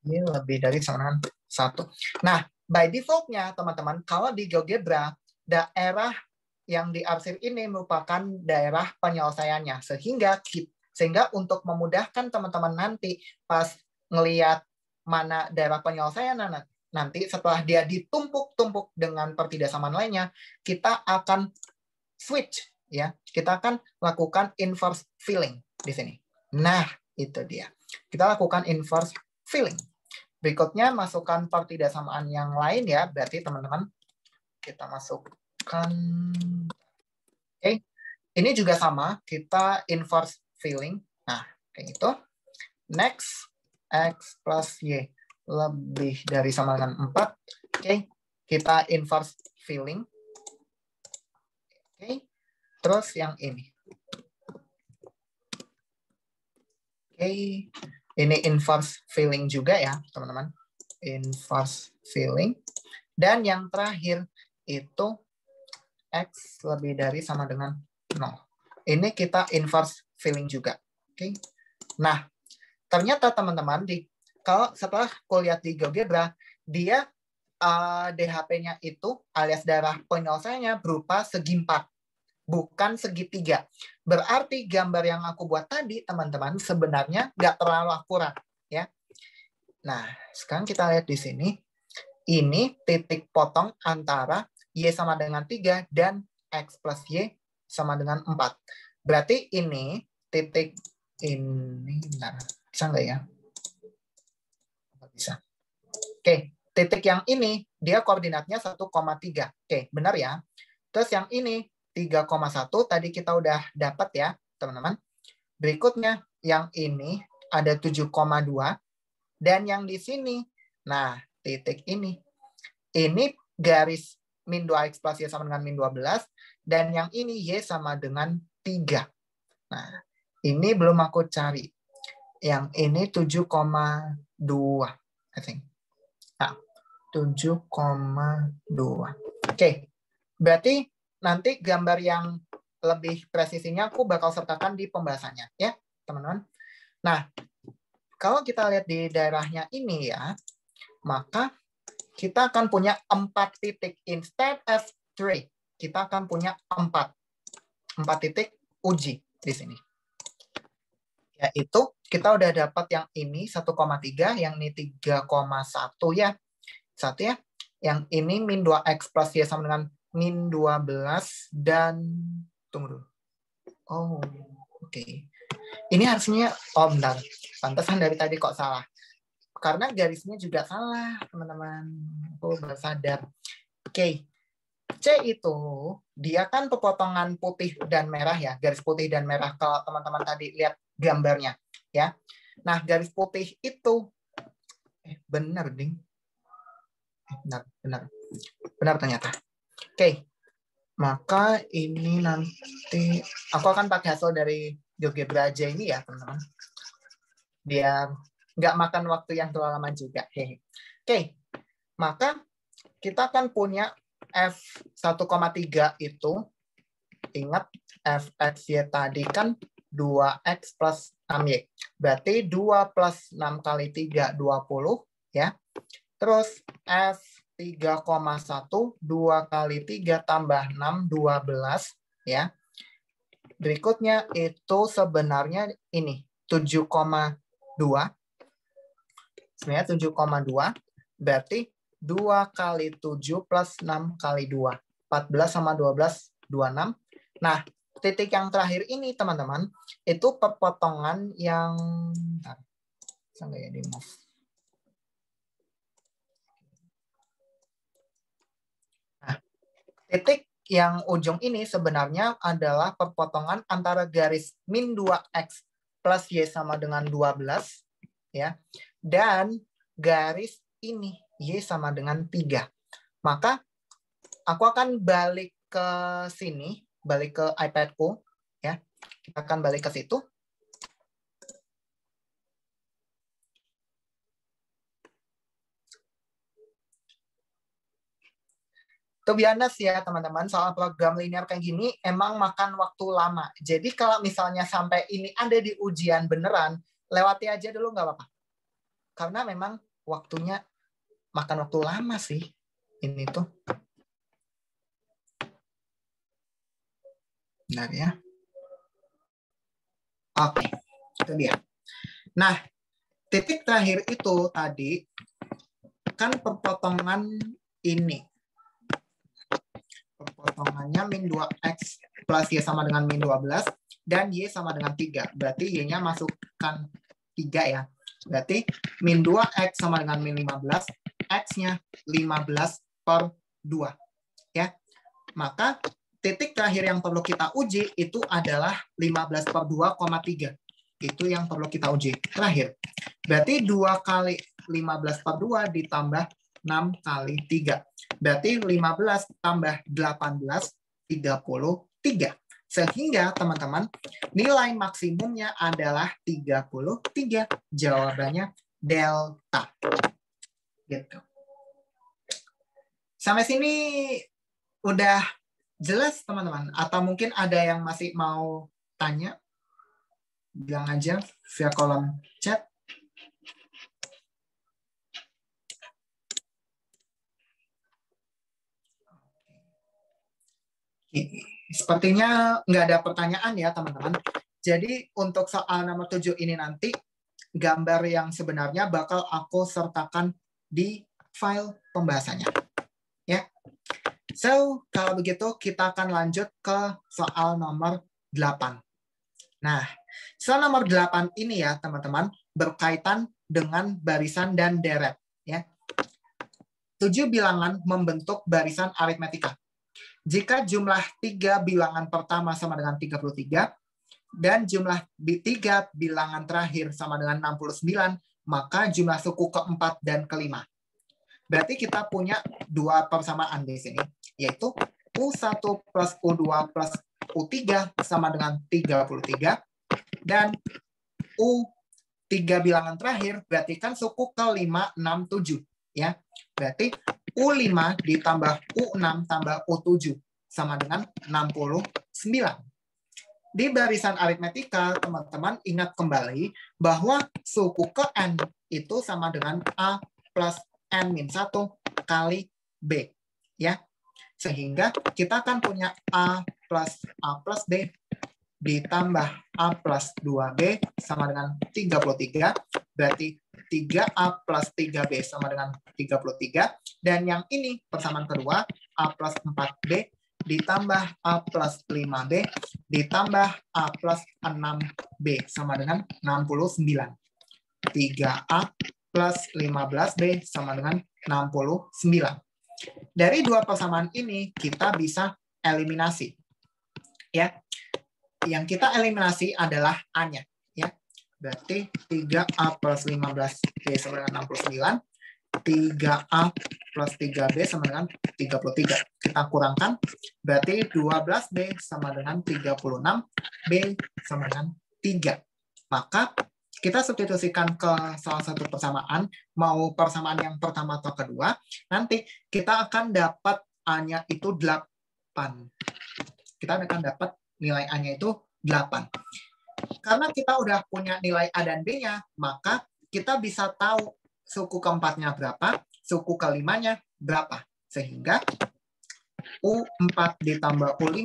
Speaker 1: Ini lebih dari sama dengan 1. Nah, by default-nya teman-teman, kalau di GeoGebra, daerah yang diarsir ini merupakan daerah penyelesaiannya. Sehingga untuk memudahkan teman-teman nanti pas ngelihat mana daerah penyelesaian nanti setelah dia ditumpuk-tumpuk dengan pertidaksamaan lainnya, kita akan switch ya. Kita akan lakukan inverse filling di sini. Nah, itu dia. Kita lakukan inverse filling. Berikutnya masukkan pertidaksamaan yang lain ya. Berarti teman-teman kita masukkan. Oke. Ini juga sama, kita inverse filling. Nah, kayak gitu. Next, x plus y lebih dari sama dengan 4. Oke, kita inverse filling. Oke, terus yang ini. Oke, ini inverse filling juga ya, teman-teman. Inverse filling. Dan yang terakhir itu x lebih dari sama dengan 0. Ini kita inverse filling juga. Oke. Nah, ternyata teman-teman kalau setelah kuliah di GeoGebra, dia DHP-nya itu alias daerah penyelesaiannya berupa segi 4, bukan segitiga. Berarti gambar yang aku buat tadi, teman-teman, sebenarnya nggak terlalu akurat, ya. Nah, sekarang kita lihat di sini. Ini titik potong antara y sama dengan 3 dan x plus y sama dengan 4. Berarti ini titik ini, benar. Bisa nggak ya? Nggak bisa. Oke, titik yang ini, dia koordinatnya 1,3. Oke, benar ya? Terus yang ini, 3,1, tadi kita udah dapat ya, teman-teman. Berikutnya, yang ini ada 7,2. Dan yang di sini, nah, titik ini. Ini garis min 2x plus y sama dengan min 12. Dan yang ini y sama dengan 3. Nah, ini belum aku cari. Yang ini 7,2, I think. Nah, 7,2. Oke, berarti nanti gambar yang lebih presisinya aku bakal sertakan di pembahasannya, ya, teman-teman. Nah, kalau kita lihat di daerahnya ini ya, maka kita akan punya 4 titik. Instead of 3, kita akan punya 4 titik uji di sini. Yaitu kita udah dapat yang ini 1,3, yang ini 3,1 ya. 1 ya. Yang ini min 2x plus y sama dengan min 12 dan tunggu dulu. Oh, oke. Ini harusnya bentar. Pantesan dari tadi kok salah. Karena garisnya juga salah, teman-teman. Aku baru sadar. Oke. C itu dia kan pepotongan putih dan merah ya, garis putih dan merah kalau teman-teman tadi lihat gambarnya ya. Nah, garis putih itu bener, Ding. Benar ternyata. Oke. Maka ini nanti aku akan pakai hasil dari GeoGebra aja ini ya, teman-teman. Biar nggak makan waktu yang terlalu lama juga. Oke. Maka kita akan punya F1,3 itu, ingat fxy tadi kan 2x plus 6y. Berarti 2 plus 6 kali 3, 20. Ya. Terus F3,1, 2 kali 3 tambah 6, 12. Ya. Berikutnya itu sebenarnya ini, 7,2. Sebenarnya 7,2. Berarti 2 kali 7 plus 6 kali 2. 14 sama 12, 26. Nah, titik yang terakhir ini, teman-teman, itu perpotongan yang... Bentar. Bisa nggak ya di-move? Nah, titik yang ujung ini sebenarnya adalah perpotongan antara garis min 2x plus y sama dengan 12, ya, dan garis ini, y sama dengan 3. Maka aku akan balik ke sini, balik ke iPad-ku, ya. Kita akan balik ke situ. To be honest ya teman-teman, soal program linear kayak gini emang makan waktu lama. Jadi kalau misalnya sampai ini ada di ujian beneran, lewati aja dulu nggak apa-apa. Karena memang waktunya makan waktu lama sih ini tuh. Benar ya. Oke, itu dia. Nah, titik terakhir itu tadi kan perpotongan ini. Perpotongannya min 2x plus y sama dengan min 12 dan y sama dengan 3. Berarti y-nya masukkan 3 ya. Berarti min 2x sama dengan min 15, x-nya 15 per 2. Ya. Maka titik terakhir yang perlu kita uji itu adalah 15 per 2,3. Itu yang perlu kita uji terakhir. Berarti 2 kali 15 per 2 ditambah 6 kali 3. Berarti 15 tambah 18, 33. Sehingga teman-teman, nilai maksimumnya adalah 33. Jawabannya delta. Gitu. Sampai sini udah jelas teman-teman? Atau mungkin ada yang masih mau tanya? Bilang aja via kolom chat. Sepertinya nggak ada pertanyaan ya teman-teman. Jadi untuk soal nomor 7 ini nanti gambar yang sebenarnya bakal aku sertakan di file pembahasannya. Ya. So, kalau begitu kita akan lanjut ke soal nomor 8. Nah, soal nomor 8 ini ya teman-teman berkaitan dengan barisan dan deret. Ya. 7 bilangan membentuk barisan aritmetika. Jika jumlah 3 bilangan pertama sama dengan 33, dan jumlah 3 bilangan terakhir sama dengan 69, maka jumlah suku keempat dan kelima. Berarti kita punya 2 persamaan di sini, yaitu U1 plus U2 plus U3 sama dengan 33, dan U3 bilangan terakhir berarti kan suku kelima 67. Ya. Berarti U5 ditambah U6 tambah U7 sama dengan 69. Di barisan aritmetika, teman-teman ingat kembali bahwa suku ke N itu sama dengan A plus N-1 kali B. Ya. Sehingga kita akan punya A plus B ditambah A plus 2B sama dengan 33. Berarti 3A plus 3B sama dengan 33. Dan yang ini persamaan kedua, A plus 4B ditambah A plus 5B ditambah A plus 6B sama dengan 69. 3A plus 15B sama dengan 69. Dari 2 persamaan ini kita bisa eliminasi. Ya. Yang kita eliminasi adalah A-nya. Ya. Berarti 3A plus 15B sama dengan 69. 3A plus 3B sama dengan 33. Kita kurangkan, berarti 12B sama dengan 36, B sama dengan 3. Maka kita substitusikan ke salah satu persamaan, mau persamaan yang pertama atau kedua, nanti kita akan dapat A-nya itu 8. Kita akan dapat nilai A-nya itu 8. Karena kita udah punya nilai A dan B-nya, maka kita bisa tahu suku keempatnya berapa, suku kelimanya berapa. Sehingga U4 ditambah U5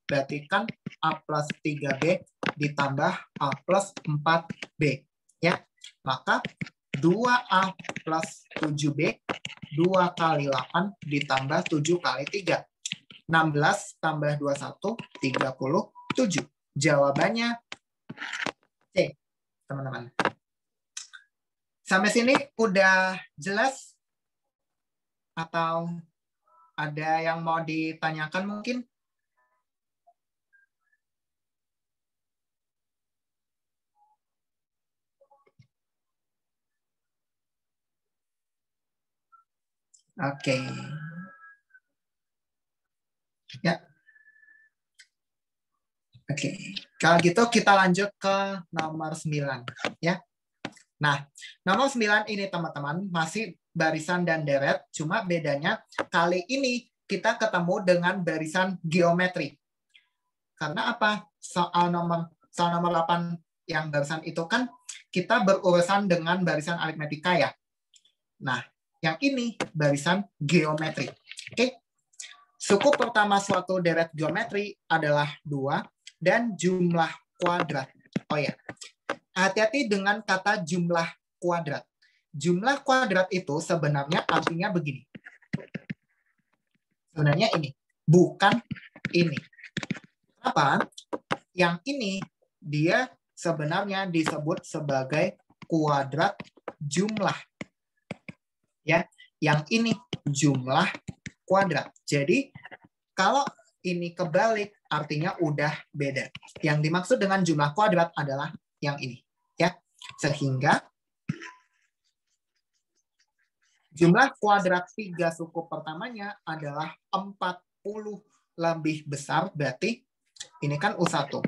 Speaker 1: berarti kan A plus 3B ditambah A plus 4B. Ya. Maka 2A plus 7B, 2 kali 8 ditambah 7 kali 3. 16 tambah 21, 37. Jawabannya C, teman-teman. Sampai sini udah jelas? Atau ada yang mau ditanyakan mungkin? Oke. Ya. Oke. Kalau gitu kita lanjut ke nomor 9. Ya. Nah, nomor 9 ini teman-teman masih barisan dan deret, cuma bedanya kali ini kita ketemu dengan barisan geometri. Karena apa? Soal nomor 8 yang barisan itu kan kita berurusan dengan barisan aritmetika ya. Nah, yang ini barisan geometri. Oke. Suku pertama suatu deret geometri adalah 2 dan jumlah kuadrat. Oh ya. Hati-hati dengan kata jumlah kuadrat. Jumlah kuadrat itu sebenarnya artinya begini. Sebenarnya ini, bukan ini. Kenapa? Yang ini dia sebenarnya disebut sebagai kuadrat jumlah. Ya, yang ini jumlah kuadrat. Jadi kalau ini kebalik artinya udah beda. Yang dimaksud dengan jumlah kuadrat adalah yang ini. Ya, sehingga jumlah kuadrat 3 suku pertamanya adalah 40 lebih besar, berarti ini kan U1.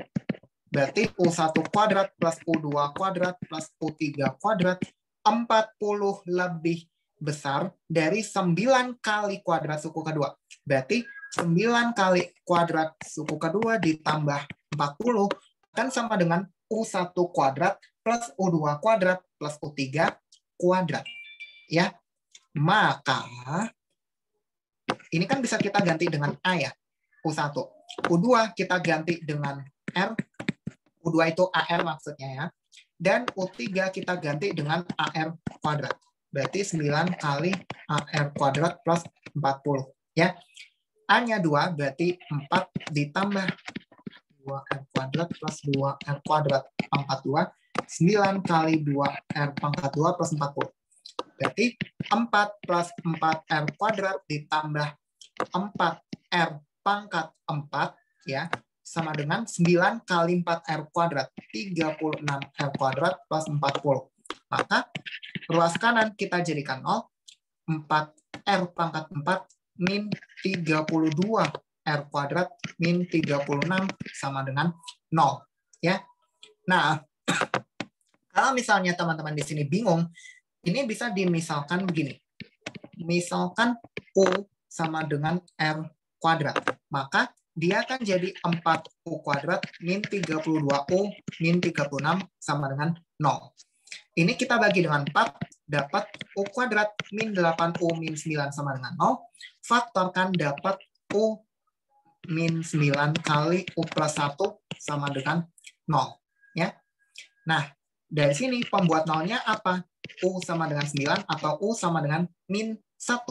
Speaker 1: Berarti U1 kuadrat plus U2 kuadrat plus U3 kuadrat 40 lebih besar dari 9 kali kuadrat suku kedua. Berarti 9 kali kuadrat suku kedua ditambah 40 kan sama dengan U1 kuadrat plus U2 kuadrat plus U3 kuadrat. Ya. Maka ini kan bisa kita ganti dengan A ya. U1. U2 kita ganti dengan R. U2 itu AR maksudnya ya. Dan U3 kita ganti dengan AR kuadrat. Berarti 9 kali AR kuadrat plus 40. Ya. A-nya 2 berarti 4 ditambah 2R kuadrat plus 2R kuadrat pangkat 2. 9 kali 2R pangkat 2 plus 40. Berarti 4 plus 4R kuadrat ditambah 4R pangkat 4 ya sama dengan 9 kali 4R kuadrat 36R kuadrat plus 40. Maka ruas kanan kita jadikan 0. 4R pangkat 4 min 32R kuadrat min 36 sama dengan 0 ya. Nah, kalau misalnya teman-teman di sini bingung, ini bisa dimisalkan begini. Misalkan U sama dengan R kuadrat. Maka dia akan jadi 4U kuadrat min 32U min 36 sama dengan 0. Ini kita bagi dengan 4, dapat U kuadrat min 8U min 9 sama dengan 0. Faktorkan dapat U min 9 kali U plus 1 sama dengan 0. Ya. Nah, dari sini pembuat nolnya apa? U sama dengan 9 atau U sama dengan min 1.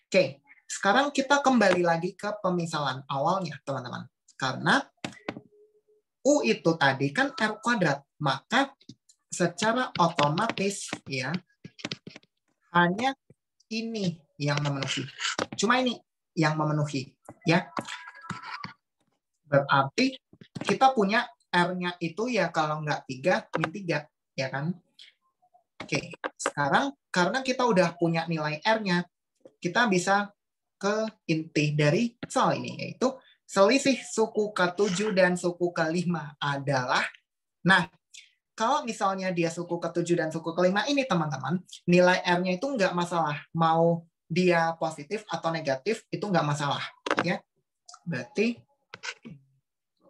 Speaker 1: Oke, sekarang kita kembali lagi ke pemisalan awalnya, teman-teman. Karena U itu tadi kan R kuadrat, maka secara otomatis ya hanya ini yang memenuhi. Cuma ini yang memenuhi. Ya. Berarti kita punya R-nya itu ya kalau nggak 3, min 3. Ya kan? Oke, sekarang karena kita udah punya nilai R-nya, kita bisa ke inti dari soal ini, yaitu selisih suku ke-7 dan suku ke-5 adalah, nah, kalau misalnya dia suku ke-7 dan suku ke-5 ini, teman-teman, nilai R-nya itu nggak masalah. Mau dia positif atau negatif, itu nggak masalah. Ya, berarti,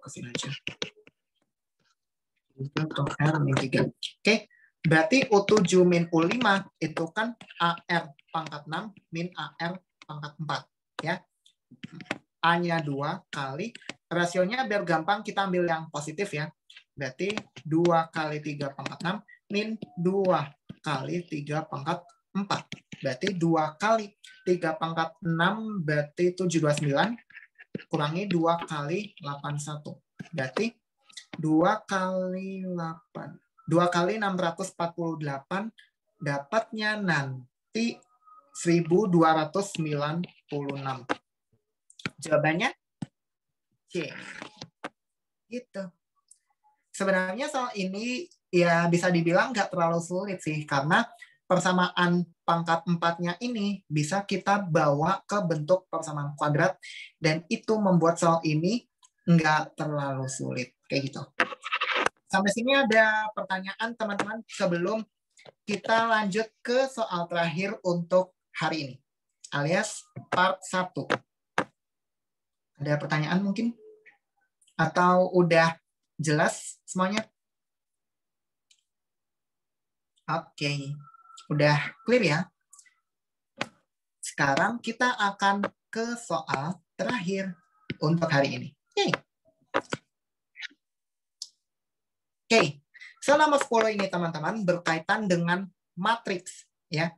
Speaker 1: kesini aja. R-3. Oke, berarti U7 min U5 itu kan AR pangkat 6 min AR pangkat 4. Ya, A-nya 2 kali, rasionya biar gampang kita ambil yang positif ya. Berarti 2 kali 3 pangkat 6 min 2 kali 3 pangkat 4. Berarti 2 kali 3 pangkat 6 berarti 729 kurangi 2 kali 81. Berarti 2 kali 8. 2 kali 648 dapatnya nanti 1296. Jawabannya C. Gitu. Sebenarnya soal ini ya bisa dibilang nggak terlalu sulit sih, karena persamaan pangkat 4-nya ini bisa kita bawa ke bentuk persamaan kuadrat, dan itu membuat soal ini nggak terlalu sulit. Kayak gitu. Sampai sini ada pertanyaan teman-teman sebelum kita lanjut ke soal terakhir untuk hari ini, alias part 1. Ada pertanyaan mungkin? Atau udah jelas semuanya? Oke, udah clear ya? Sekarang kita akan ke soal terakhir untuk hari ini. Oke, soal nomor 10 ini teman-teman berkaitan dengan matriks ya.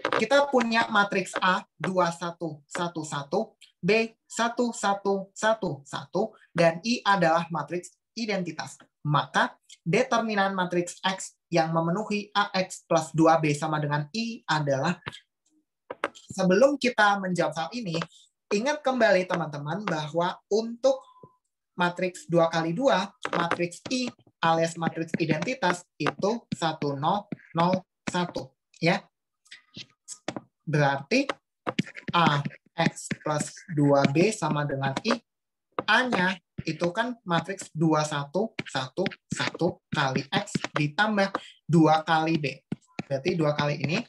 Speaker 1: Kita punya matriks A 2111, B 1111, dan I adalah matriks identitas. Maka determinan matriks X yang memenuhi AX plus 2B sama dengan I adalah, sebelum kita menjawab soal ini, ingat kembali teman-teman bahwa untuk matriks 2 kali 2, matriks I alias matriks identitas itu 1001 ya. Berarti AX plus 2B sama dengan I. A-nya itu kan matriks 2111 kali X ditambah 2 kali B. Berarti 2 kali ini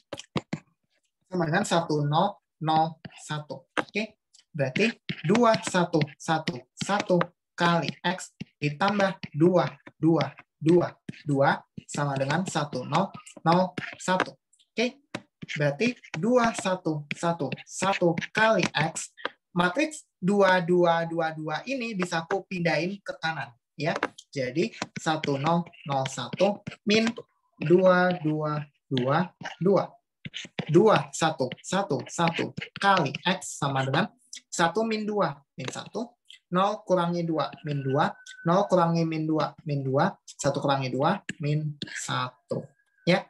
Speaker 1: sama dengan 1001. Oke. Berarti 2111 kali X ditambah 2 sama dengan 1001. Oke. Berarti 2111 kali X, matriks 2222 ini bisa aku pindahin ke kanan ya. Jadi 1001 min 2222. 2111 kali X sama dengan 1 min 2 min 1, 0 kurangi 2 min 2, 0 kurangi min 2 min 2, 1 kurangi 2 min 1 ya.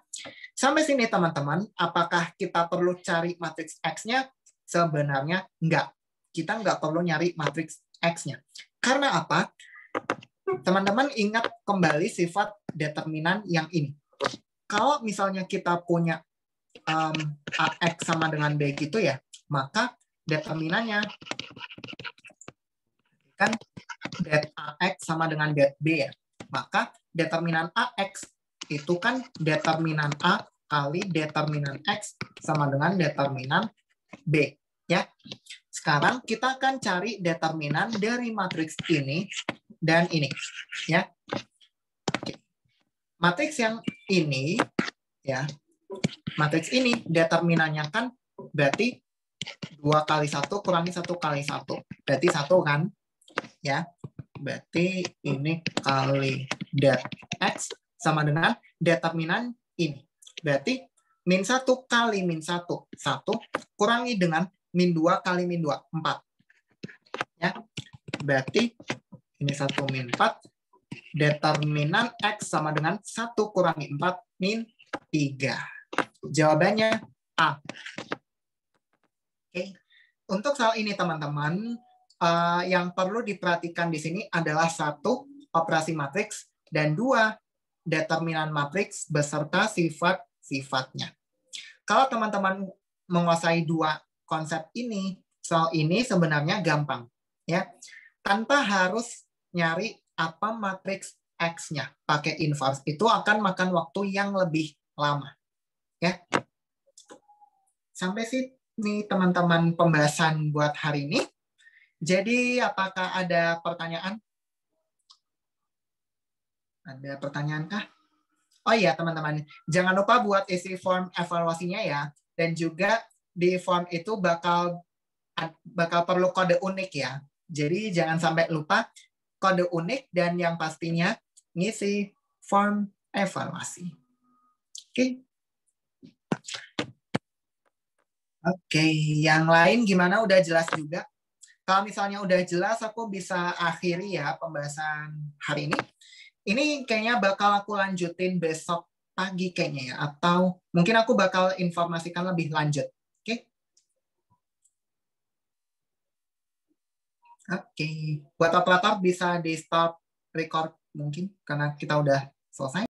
Speaker 1: Sampai sini teman-teman, apakah kita perlu cari matriks X-nya? Sebenarnya enggak. Kita enggak perlu nyari matriks X-nya. Karena apa? Teman-teman ingat kembali sifat determinan yang ini. Kalau misalnya kita punya AX sama dengan B gitu ya, maka determinannya kan det AX sama dengan det B ya. Maka determinan AX itu kan determinan A kali determinan X sama dengan determinan B ya. Sekarang kita akan cari determinan dari matriks ini dan ini ya. Matriks yang ini ya. Matriks ini determinannya kan berarti 2 kali 1 kurangi 1 kali 1. Berarti 1 kan? Ya. Berarti ini kali det X sama dengan determinan ini. Berarti min 1 kali min 1, 1. Kurangi dengan min 2 kali min 2, 4. Ya. Berarti ini 1 min 4. Determinan X sama dengan 1 kurangi 4 min 3. Jawabannya A. Oke. Untuk soal ini teman-teman, yang perlu diperhatikan di sini adalah 1, operasi matriks, dan 2, determinan matriks beserta sifat sifatnya. Kalau teman-teman menguasai dua konsep ini, soal ini sebenarnya gampang, ya. Tanpa harus nyari apa matriks X-nya pakai inverse, itu akan makan waktu yang lebih lama, ya. Sampai sini teman-teman pembahasan buat hari ini. Jadi apakah ada pertanyaan? Ada pertanyaan kah? Oh iya teman-teman, jangan lupa buat isi form evaluasinya ya. Dan juga di form itu bakal perlu kode unik ya. Jadi jangan sampai lupa kode unik dan yang pastinya ngisi form evaluasi. Oke. Oke, yang lain gimana? Udah jelas juga? Kalau misalnya udah jelas, aku bisa akhiri ya pembahasan hari ini. Ini kayaknya bakal aku lanjutin besok pagi kayaknya ya. Atau mungkin aku bakal informasikan lebih lanjut. Oke? Oke. Buat operator bisa di stop record mungkin karena kita udah selesai.